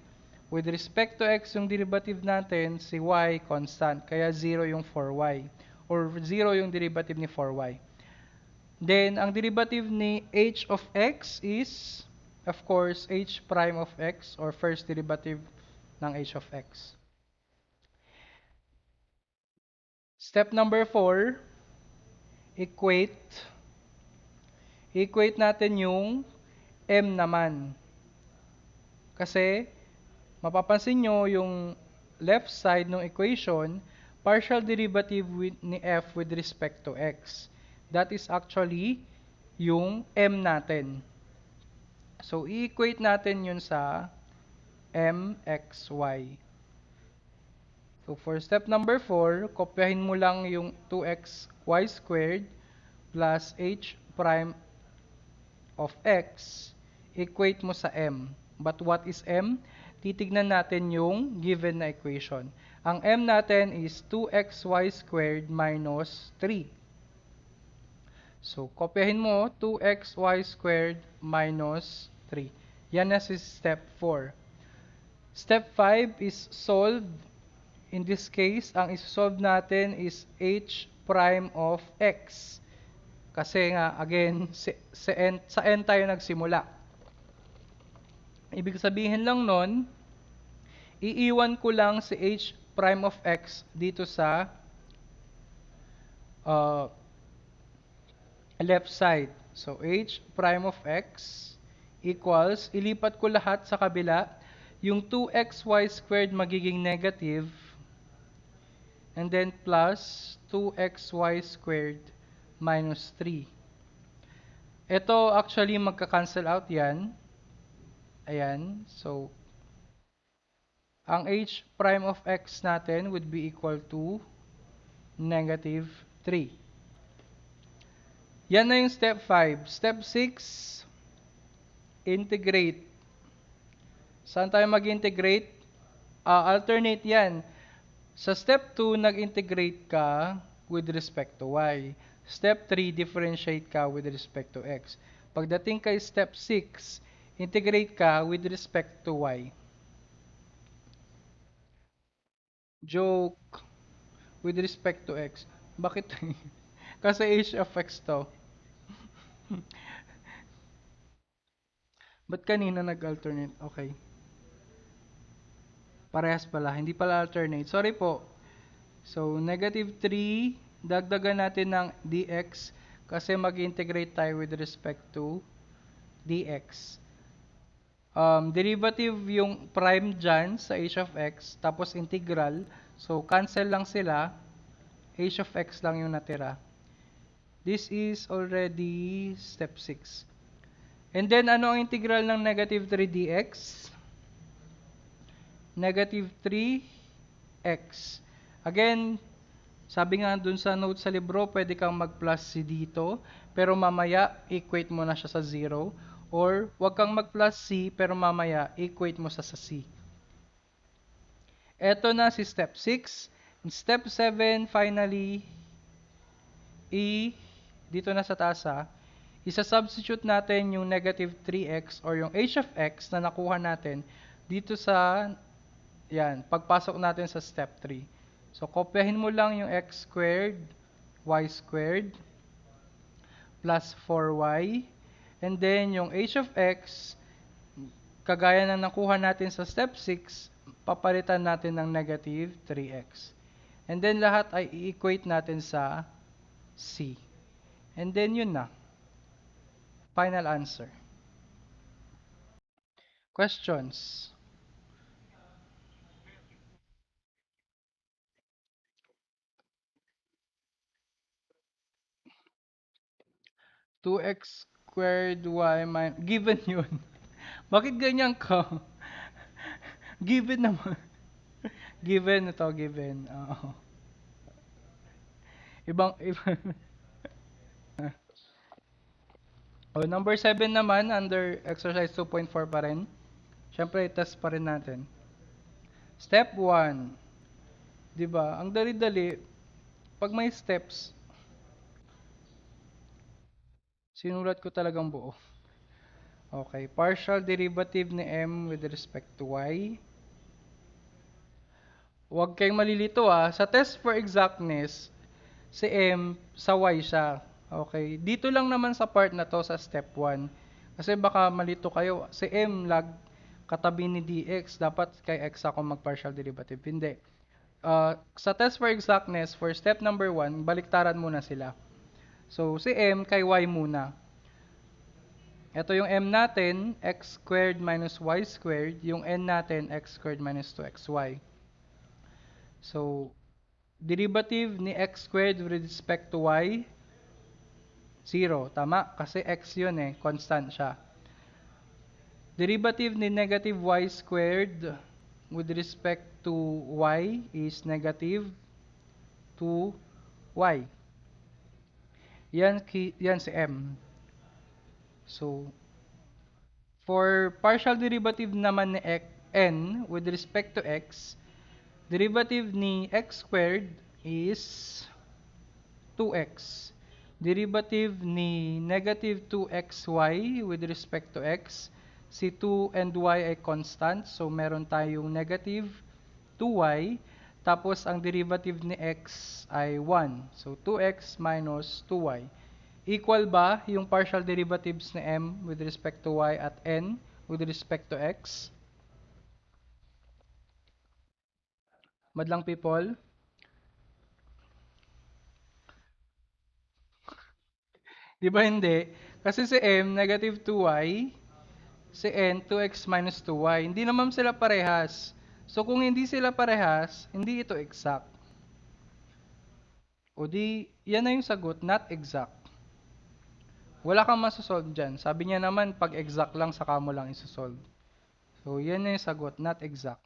with respect to x, yung derivative natin, si y, constant. Kaya 0 yung 4y. Or 0 yung derivative ni 4y. Then, ang derivative ni h of x is, of course, h prime of x, or first derivative ng h of x. Step number 4, equate. Equate natin yung m naman. Kasi, mapapansin nyo yung left side ng equation, partial derivative ni f with respect to x. That is actually yung m natin. So, i-equate natin yun sa mxy. So, for step number 4, kopyahin mo lang yung 2x y squared plus h prime of x, equate mo sa m. But what is m? Titignan natin yung given na equation. Ang m natin is 2xy squared minus 3. So, kopyahin mo 2xy squared minus 3. Yan na si step 4. Step 5 is solve. In this case, ang isosolve natin is h prime of x. Kasi nga, again, sa n tayo nagsimula. Ibig sabihin lang nun, iiwan ko lang si h prime of x dito sa uh, left side. So, h prime of x equals, ilipat ko lahat sa kabila, yung 2xy squared magiging negative, and then plus 2xy squared minus 3. Ito actually magka-cancel out yan. Ayan. So, ang h prime of x natin would be equal to negative 3. Yan na yung step 5. Step 6, integrate. Saan tayo mag-integrate? Alternate yan. Sa step 2, nag-integrate ka with respect to y. Step 3, differentiate ka with respect to x. Pagdating kay step 6, integrate ka with respect to y. Joke. With respect to x. Bakit? Kasi h of x to. Ba't kanina nag-alternate? Okay. Parehas pala. Hindi pala alternate. Sorry po. So, negative 3, dagdagan natin ng dx kasi mag-integrate tayo with respect to dx. Derivative yung prime dyan sa h of x, tapos integral. So, cancel lang sila. H of x lang yung natira. This is already step 6. And then, ano ang integral ng negative 3 dx? Negative 3x. Again, sabi nga dun sa note sa libro, pwede kang mag-plus c dito, pero mamaya, equate mo na siya sa 0. Or, wag kang mag-plus c, pero mamaya, equate mo sa c. Eto na si step 6. In step 7, finally, dito na sa taas isa-substitute natin yung negative 3x or yung h of x na nakuha natin dito sa, yan, pagpasok natin sa step 3. So, kopyahin mo lang yung x squared, y squared, plus 4y, and then yung h of x, kagaya na nakuha natin sa step 6, papalitan natin ng negative 3x. And then lahat ay i-equate natin sa c. And then yun na. Final answer. Questions? 2x squared y minus... Given yun. Bakit ganyan ka? Given naman. Given ito, given. Oo. Ibang. Oh, number 7 naman, under exercise 2.4 pa rin. Siyempre, test pa rin natin. Step 1. 'Di ba? Ang dali-dali. Pag may steps, sinulat ko talagang buo. Okay. Partial derivative ni m with respect to y. Huwag kayong malilito Sa test for exactness, si m sa y siya. Okay. Dito lang naman sa part na to sa step 1. Kasi baka malito kayo. Si m katabi ni dx. Dapat kay x ako mag-partial derivative. Hindi. Sa test for exactness, for step number 1, baliktaran muna sila. So, si m kay y muna. Ito yung m natin, x squared minus y squared. Yung n natin, x squared minus 2xy. So, derivative ni x squared with respect to y, 0. Tama? Kasi x yun constant siya. Derivative ni negative y squared with respect to y is negative 2y. Yan si m. So, for partial derivative naman ni n with respect to x, derivative ni x squared is 2x. Derivative ni negative 2xy with respect to x, si 2 and y ay constant, so meron tayong negative 2y, tapos ang derivative ni x ay 1. So 2x minus 2y. Equal ba yung partial derivatives ni m with respect to y at n with respect to x? Madlang people? Di ba hindi? Kasi si M, negative 2y, si N, 2x minus 2y. Hindi naman sila parehas. So kung hindi sila parehas, hindi ito exact. O di, yan na yung sagot, not exact. Wala kang masosolve dyan. Sabi niya naman, pag exact lang, saka mo lang isosolve. So, yan na yung sagot, not exact.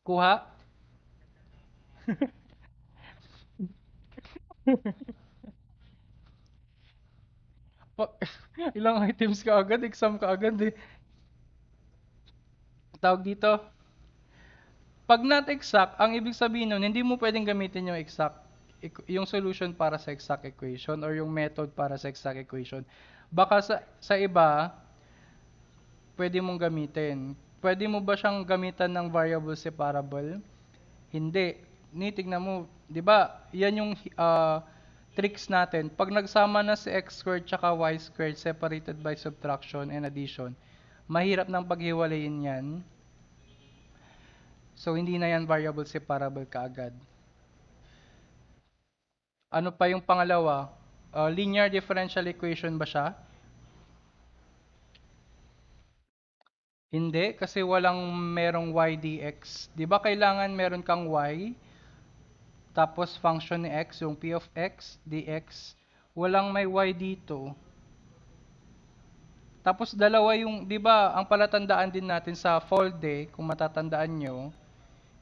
Kuha? Pa- Ilang items ka agad, exam ka agad eh. Tawag dito, pag not exact, ang ibig sabihin nun, hindi mo pwedeng gamitin yung exact, yung solution para sa exact equation or yung method para sa exact equation. Baka sa iba, pwede mong gamitin. Pwede mo ba siyang gamitan ng variable separable? Hindi. Tignan mo, 'di ba? Yan yung tricks natin. Pag nagsama na si x squared tsaka y squared separated by subtraction and addition, mahirap nang paghiwalayin 'yan. So hindi na yan variable separable kaagad. Ano pa yung pangalawa? Linear differential equation ba siya? Hindi, kasi walang merong y dx. 'Di ba kailangan meron kang y, tapos function ni x, yung p of x, dx. Walang may y dito. Tapos dalawa yung, 'di ba, ang palatandaan din natin sa fold kung matatandaan nyo,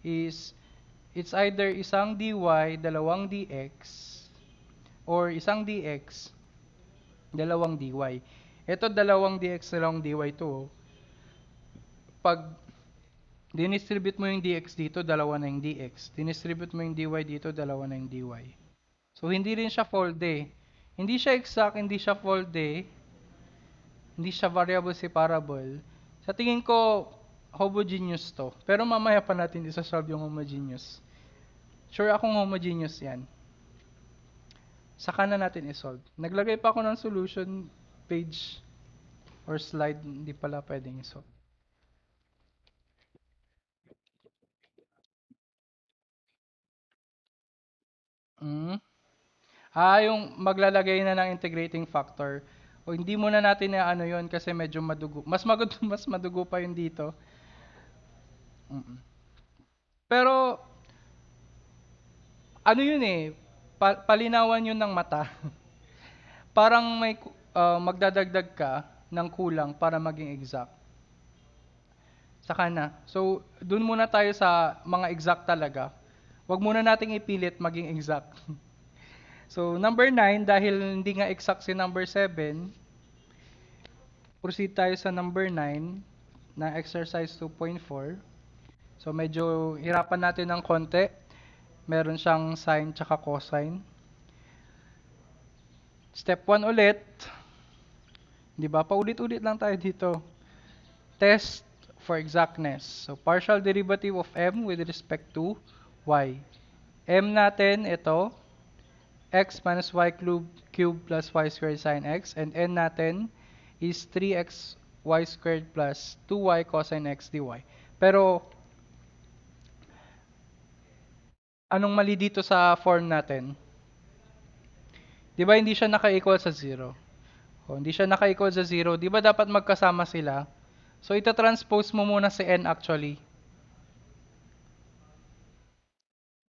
is it's either isang dy, dalawang dx, or isang dx, dalawang dy. Ito dalawang dx, dalawang dy to. Pag dinistribute mo yung dx dito, dalawa na yung dx. Dinistribute mo yung dy dito, dalawa na yung dy. So hindi rin siya fold Hindi siya exact, hindi siya fold hindi siya variable separable. Sa tingin ko, homogeneous to. Pero mamaya pa natin isa-solve yung homogeneous. Sure akong homogeneous yan. Saka na natin isolve. Naglagay pa ako ng solution page or slide, hindi pala pwedeng isolve. Mm. Yung maglalagay na ng integrating factor. O hindi muna natin na ano yon kasi medyo madugo. Mas madugo pa yun dito. Mm. Pero ano yun palinawan yun ng mata. Parang may magdadagdag ka ng kulang para maging exact. Saka na. So, dun muna tayo sa mga exact talaga. Huwag muna nating ipilit maging exact. So, number 9, dahil hindi nga exact si number 7, proceed tayo sa number 9 na exercise 2.4. So, medyo hirapan natin ng konti. Meron siyang sine tsaka cosine. Step 1 ulit. Di ba? Paulit-ulit lang tayo dito. Test for exactness. So, partial derivative of m with respect to y. M natin, ito, x minus y cube plus y squared sine x. And n natin is 3x y squared plus 2y cosine x dy. Pero, anong mali dito sa form natin? Di ba hindi siya naka-equal sa 0? O, hindi siya naka-equal sa 0. Di ba dapat magkasama sila? So, ita-transpose mo muna si n actually.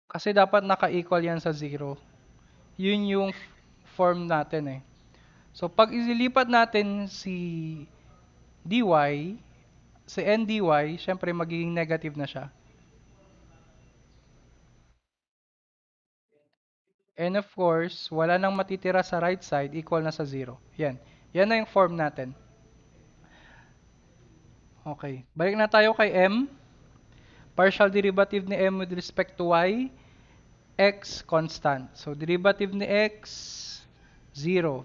Kasi dapat naka-equal yan sa 0. Yun yung form natin So, pag ililipat natin si dy, si n dy, syempre magiging negative na siya. And of course, wala nang matitira sa right side, equal na sa 0. Yan. Yan na yung form natin. Okay. Balik na tayo kay m. Partial derivative ni m with respect to y, x constant. So, derivative ni x, 0.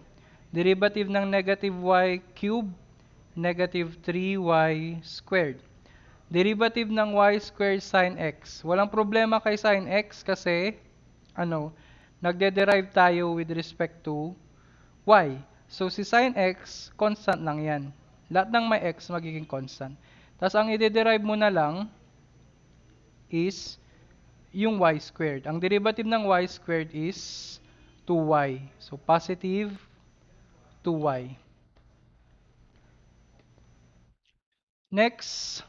Derivative ng negative y cube, negative 3y squared. Derivative ng y squared sin x. Walang problema kay sin x kasi, nagde-derive tayo with respect to y. So, si sin x, constant lang yan. Lahat ng may x magiging constant. Tapos, ang i-derive mo na lang is yung y squared. Ang derivative ng y squared is 2y. So, positive 2y. Next,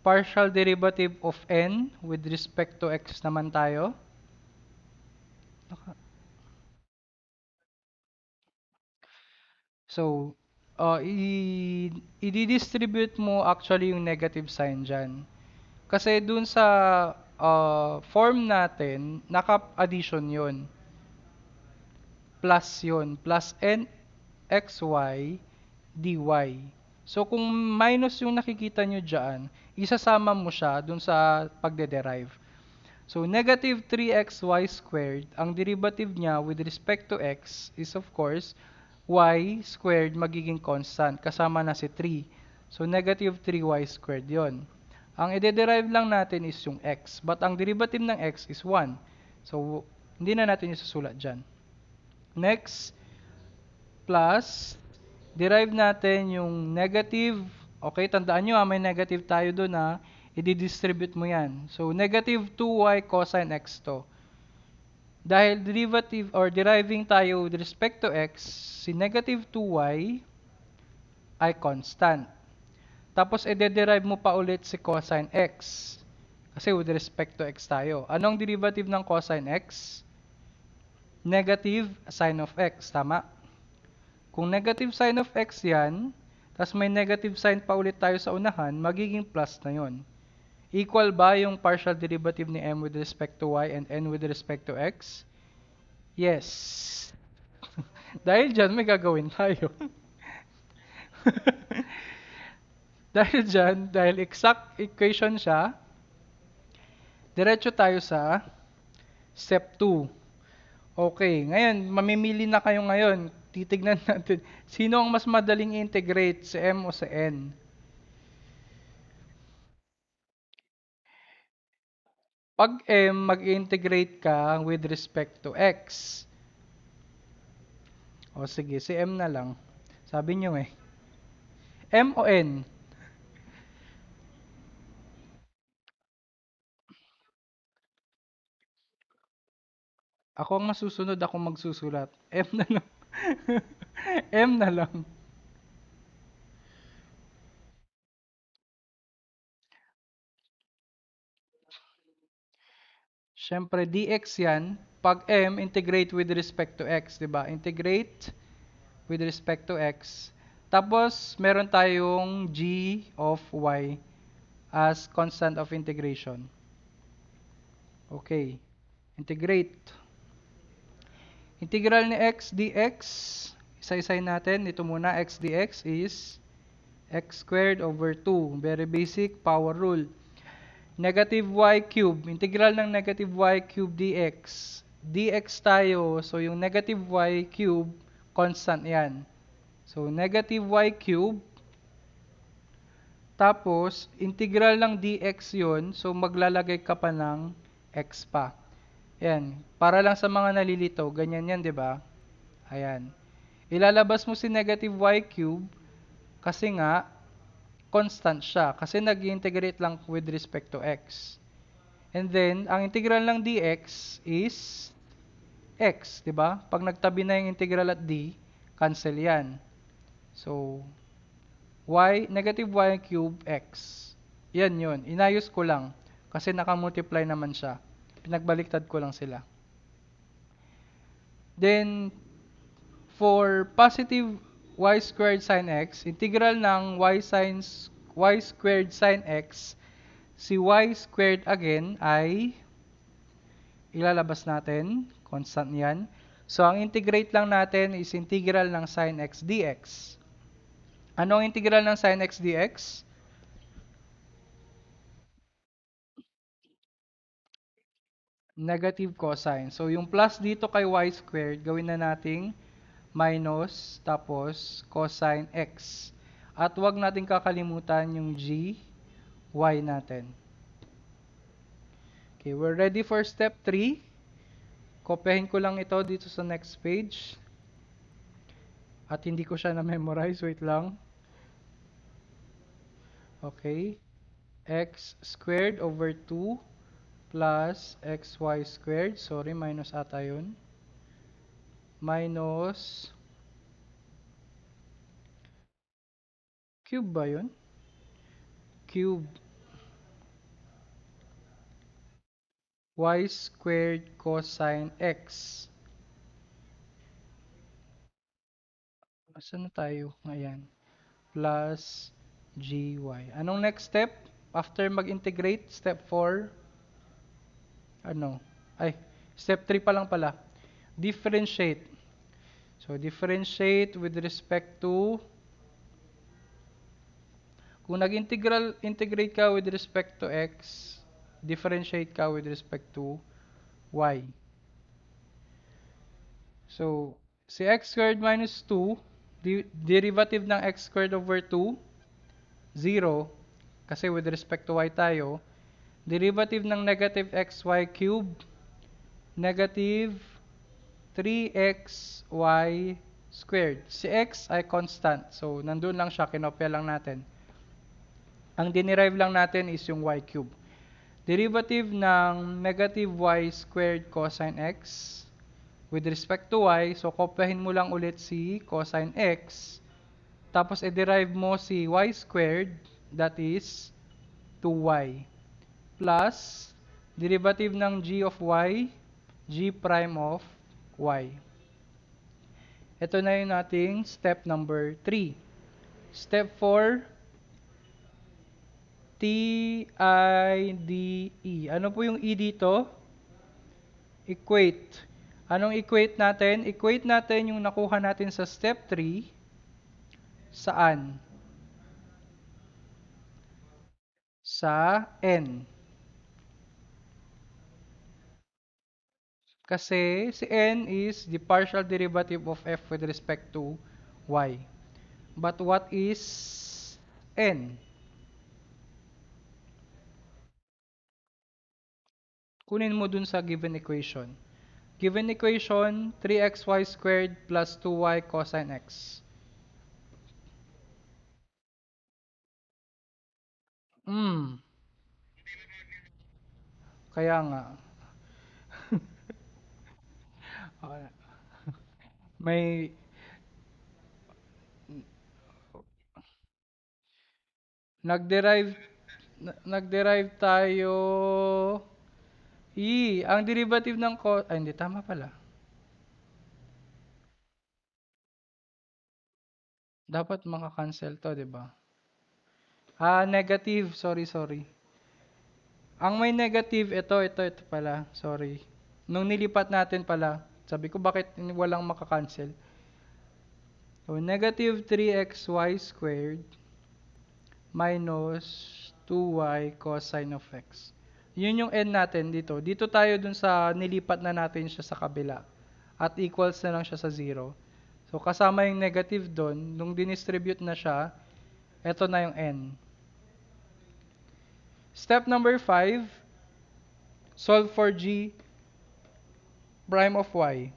partial derivative of n with respect to x naman tayo. So, i-distribute mo actually yung negative sign dyan. Kasi dun sa form natin, naka-addition yun. Plus yun. Plus n xy dy. So, kung minus yung nakikita nyo dyan, isasama mo siya dun sa pagde-derive. So, negative 3xy squared, ang derivative niya with respect to x is of course, y squared magiging constant, kasama na si 3. So, negative 3y squared yon. Ang ide-derive lang natin is yung x, but ang derivative ng x is 1. So, hindi na natin isusulat dyan. Next, plus, derive natin yung negative, okay, tandaan nyo may negative tayo doon i-distribute mo yan. So, negative 2y cosine x to. Dahil derivative or deriving tayo with respect to x, si negative 2y ay constant. Tapos, i-derive mo pa ulit si cosine x. Kasi with respect to x tayo. Anong derivative ng cosine x? Negative sine of x, tama? Kung negative sine of x yan, tapos may negative sign pa ulit tayo sa unahan, magiging plus na yon. Equal ba yung partial derivative ni m with respect to y and n with respect to x? Yes. Dahil dyan, may gagawin tayo. Dahil exact equation siya, diretso tayo sa step 2. Okay, ngayon, mamimili na kayo ngayon. Titignan natin, sino ang mas madaling integrate, si M o si N? Pag M, mag-integrate ka with respect to X. O sige, si M na lang. Sabi nyo eh. M o N? Ako ang masusunod, ako magsusulat. M na lang. M na lang. Siyempre, dx yan. Pag M, integrate with respect to X, di ba? Integrate with respect to X. Tapos, meron tayong g of y as constant of integration. Okay. Integrate. Integral ni x dx, isa-isahin natin. Ito muna, x dx is x squared over 2. Very basic power rule. Negative y cube. Integral ng negative y cube dx. dx tayo, so yung negative y cube, constant yan. So, negative y cube. Tapos, integral ng dx yun, so maglalagay ka pa ng x pa. Yan. Para lang sa mga nalilito, ganyan yan, di ba? Ayan. Ilalabas mo si negative y cube kasi nga, constant siya. Kasi nag-integrate lang with respect to x. And then, ang integral ng dx is x, di ba? Pag nagtabi na yung integral at d, cancel yan. So, negative y cube x. Yan yun. Inayos ko lang. Kasi naka-multiply naman siya. Pinagbaliktad ko lang sila. Then, for positive y squared sine x, integral ng y squared sine x, si y squared again ay ilalabas natin. Constant yan. So, ang integrate lang natin is integral ng sine x dx. Anong integral ng sine x dx? Negative cosine. So, yung plus dito kay y squared, gawin na nating minus, tapos cosine x. At wag natin kakalimutan yung g, y natin. Okay, we're ready for step 3. Kopyahin ko lang ito dito sa next page. At hindi ko siya na-memorize. Wait lang. Okay. X squared over 2 plus xy squared. Sorry, minus ata yun. Minus Cube ba yun? Cube y squared cosine x. Asan na tayo? Ayan. Plus gy. Anong next step? After mag-integrate, step 4, ano? Ay, step 3 pa lang pala. Differentiate. So, differentiate with respect to, kung integrate ka with respect to x, differentiate ka with respect to y. So, si x squared minus 2, derivative ng x squared over 2, 0, kasi with respect to y tayo, derivative ng negative xy cube, negative 3xy squared. Si x ay constant. So, nandun lang siya, kinopya lang natin. Ang dinerive lang natin is yung y cube. Derivative ng negative y squared cosine x with respect to y. So, kopyahin mo lang ulit si cosine x. Tapos, i-derive mo si y squared, that is 2y. Plus, derivative ng g of y, g prime of y. Ito na yung ating step number 3. Step 4, TIDE. Ano po yung E dito? Equate. Anong equate natin? Equate natin yung nakuha natin sa step 3. Saan? Sa n. Kasi si n is the partial derivative of f with respect to y. But what is n? Kunin mo dun sa given equation. Given equation, 3xy squared plus 2y cosine x. Hmm, kaya nga. Ah, may nag-derive nag-derive tayo. Ang derivative ng ay hindi tama pala. Dapat maka-cancel to, 'di ba? Negative. Sorry, sorry. Ang may negative, ito pala. Sorry. Nung nilipat natin pala, sabi ko bakit walang maka-cancel. So, negative 3xy squared minus 2y cosine of x. Yun yung n natin dito. Dito tayo dun sa nilipat na natin siya sa kabila. At equals na lang siya sa 0. So, kasama yung negative dun. Nung dinistribute na siya, eto na yung n. Step number 5, solve for g prime of y.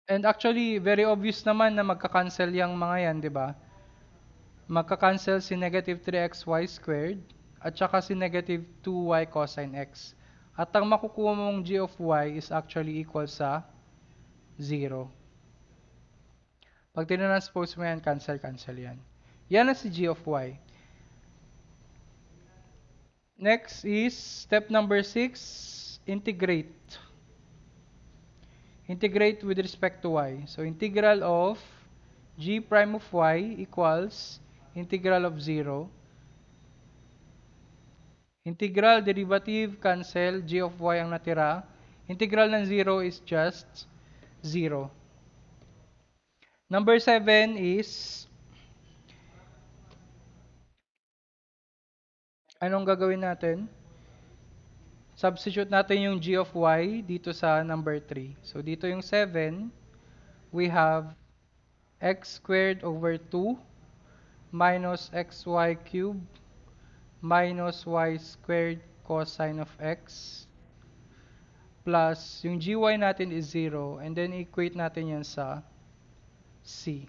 And actually, very obvious naman na magka-cancel yung mga yan, di ba? Magka-cancel si negative 3xy squared at saka si negative 2y cosine x. At ang makukuha mong g of y is actually equal sa 0. Pag tinranspose mo yan, cancel yan. Yan na si g of y. Next is step number 6, integrate. Integrate with respect to y. So, integral of g prime of y equals integral of 0. Integral, derivative, cancel, g of y ang natira. Integral ng 0 is just 0. Number 7 is, anong gagawin natin? Substitute natin yung g of y dito sa number 3. So, dito yung 7, we have x squared over 2 minus xy cubed minus y squared cosine of x plus yung gy natin is 0 and then equate natin yan sa c.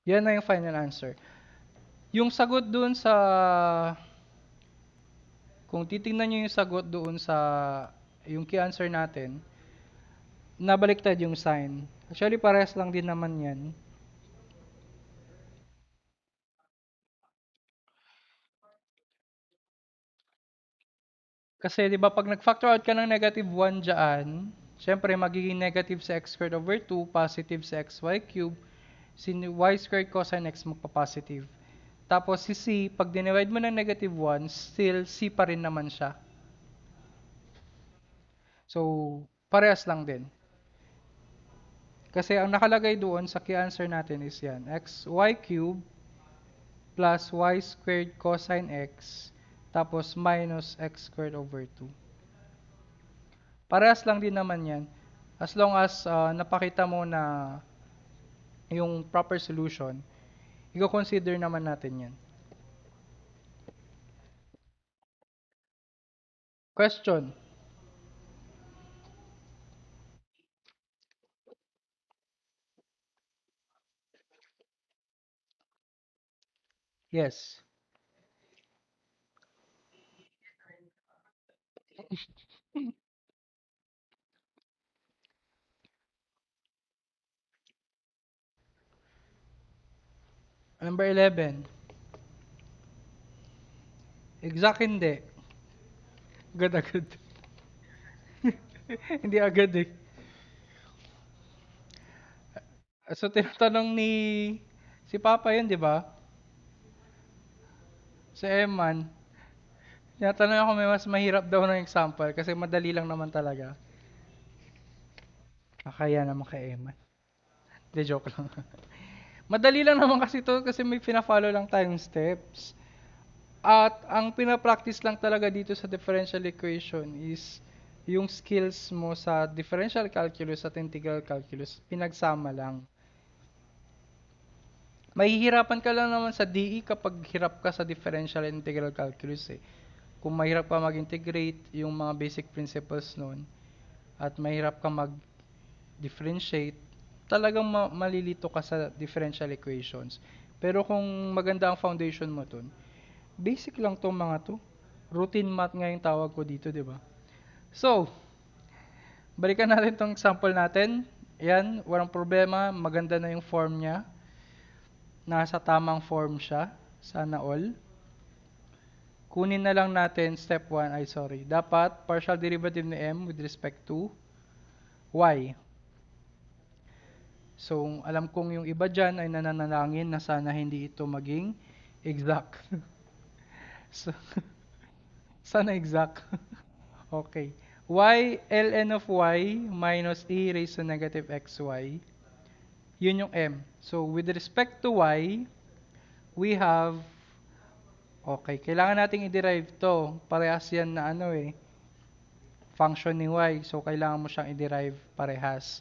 Yan na yung final answer. Yung sagot doon sa, kung titingnan nyo yung sagot doon sa yung key answer natin, nabaliktad yung sign. Actually, parehas lang din naman yan. Kasi 'di ba pag nag-factor out ka ng negative 1 dyan, syempre magiging negative sa x squared over 2, positive sa xy cube, sin y squared cosine x magpa-positive. Tapos si c, pag dinivide mo ng negative 1, still c pa rin naman siya. So, parehas lang din. Kasi ang nakalagay doon sa key answer natin is yan, xy cube plus y squared cosine x tapos minus x squared over 2. Parehas lang din naman yan. As long as napakita mo na yung proper solution, i-consider naman natin yan. Question. Yes. Number 11. Exact hindi. Agad-agad. Hindi agad eh. So, tinatanong ni si Papa yun, di ba? Si Eman. Tinatanong ako may mas mahirap daw ng example kasi madali lang naman talaga. Kaya naman kay Eman. Hindi, joke lang. Madali lang naman kasi to kasi may pina-follow lang tayong steps. At ang pina-practice lang talaga dito sa differential equation is yung skills mo sa differential calculus at integral calculus, pinagsama lang. Mahihirapan ka lang naman sa DE kapag hirap ka sa differential and integral calculus eh. Kung mahirap ka mag-integrate yung mga basic principles nun at mahirap ka mag-differentiate, talagang malilito ka sa differential equations. Pero kung maganda ang foundation mo dun, basic lang tong mga to. Routine math nga yung tawag ko dito, di ba? So, balikan natin tong example natin. Yan, walang problema. Maganda na yung form niya. Nasa tamang form siya. Sana all. Kunin na lang natin step 1. Ay, sorry. Dapat partial derivative ni m with respect to y. So, alam kong yung iba dyan ay nananalangin na sana hindi ito maging exact. So, sana exact. Okay. Y ln of y minus e raised to negative xy. Yun yung m. So, with respect to y, we have, okay, kailangan nating i-derive to. Parehas yan na ano eh, function ni y. So, kailangan mo siyang i-derive parehas.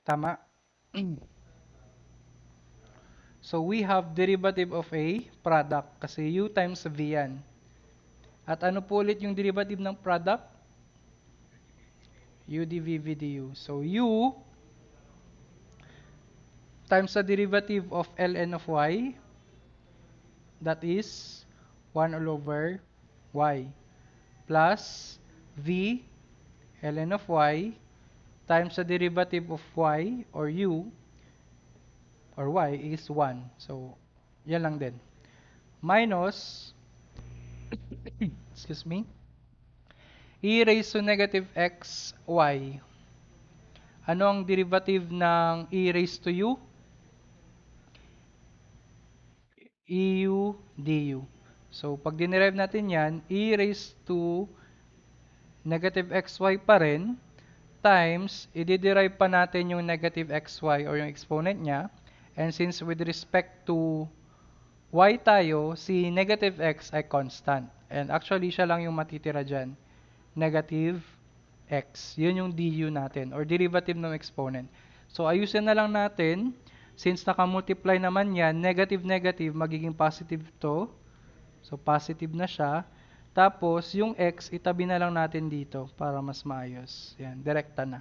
Tama? So, we have derivative of a product kasi u times v yan. At ano po ulit yung derivative ng product? U dv v du. So, u times the derivative of ln of y, that is 1 all over y, plus v ln of y times the derivative of y or u or y is 1. So, yan lang din. Minus, excuse me, e raised to negative x y. Ano ang derivative ng e raised to u? EU du. So, pag dinerive natin yan, e raised to negative xy pa rin, times, i-derive pa natin yung negative xy or yung exponent niya. And since with respect to y tayo, si negative x ay constant. And actually, siya lang yung matitira dyan. Negative x. Yun yung du natin or derivative ng exponent. So, ayusin na lang natin. Since naka-multiply naman yan, negative, magiging positive to. So, positive na siya. Tapos, yung x, itabi na lang natin dito para mas maayos. Yan, direkta na.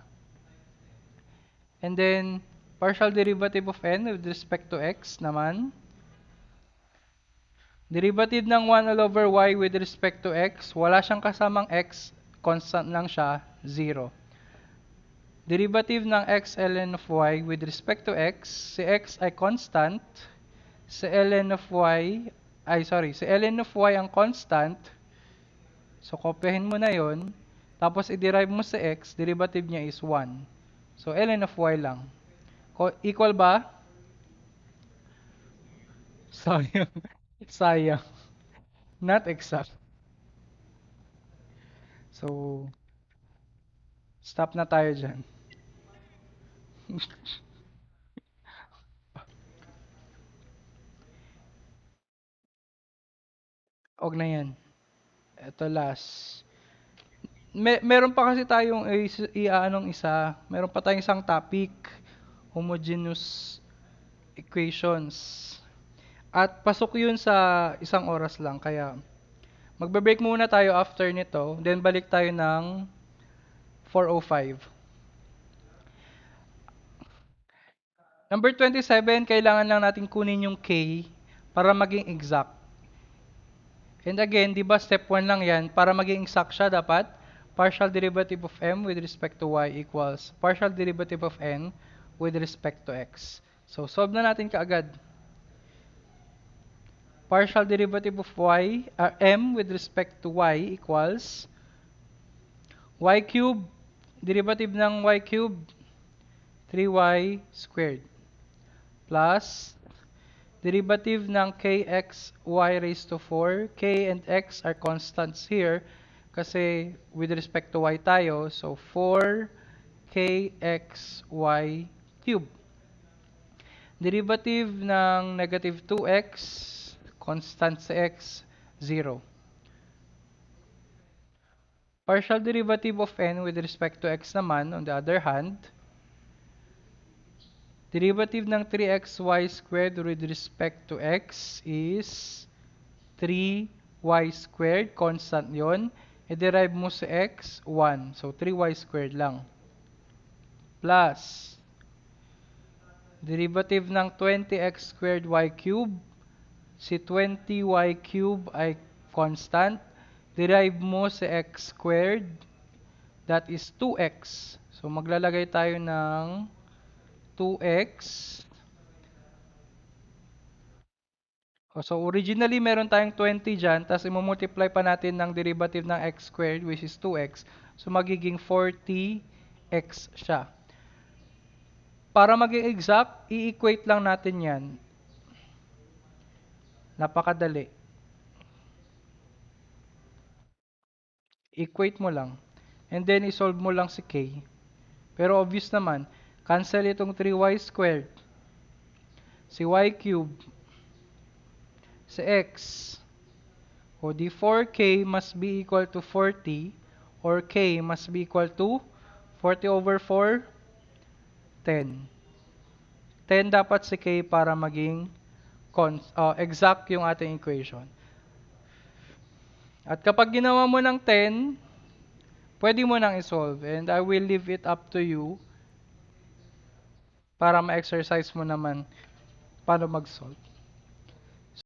And then, partial derivative of n with respect to x naman. Derivative ng 1 all over y with respect to x, wala siyang kasamang x, constant lang siya, 0. Derivative ng x ln of y with respect to x, si x ay constant, si ln of y, si ln of y ang constant, so kopyahin mo na yon, tapos i-derive mo si x, derivative niya is 1. So ln of y lang. Equal ba? Sayang. Sayang. Not exact. So, stop na tayo dyan. Og na yan. Ito last. Meron pa kasi tayong i-anong isa. Meron pa tayong isang topic. Homogeneous equations. At pasok yun sa isang oras lang. Kaya magbe-break muna tayo after nito. Then balik tayo ng 4:05. Number 27, kailangan lang natin kunin yung k para maging exact. And again, di ba step 1 lang yan, para maging exact siya, dapat partial derivative of m with respect to y equals partial derivative of n with respect to x. So, solve na natin kaagad. Partial derivative of m with respect to y equals y cubed, derivative ng y cubed, 3y squared, plus derivative ng kx y raised to 4. K and x are constants here kasi with respect to y tayo. So, 4kxy cube. Derivative ng negative 2x, constant sa x, 0. Partial derivative of n with respect to x naman, on the other hand, derivative ng 3xy squared with respect to x is 3y squared, constant yon. I-derive mo sa x, 1. So, 3y squared lang. Plus, derivative ng 20x squared y cube. Si 20y cube ay constant. Derive mo sa x squared. That is 2x. So, maglalagay tayo ng 2x. So, originally, meron tayong 20 dyan, tapos i-multiply pa natin ng derivative ng x squared, which is 2x. So, magiging 40x siya. Para maging exact, i-equate lang natin yan. Napakadali. Equate mo lang. And then, isolve mo lang si k. Pero obvious naman, cancel itong 3y squared. Si y cube. Si x. O di 4k must be equal to 40 or k must be equal to 40 over 4, 10. 10 dapat si k para maging exact yung ating equation. At kapag ginawa mo ng 10, pwede mo nang isolve. And I will leave it up to you para ma-exercise mo naman paano mag-solve.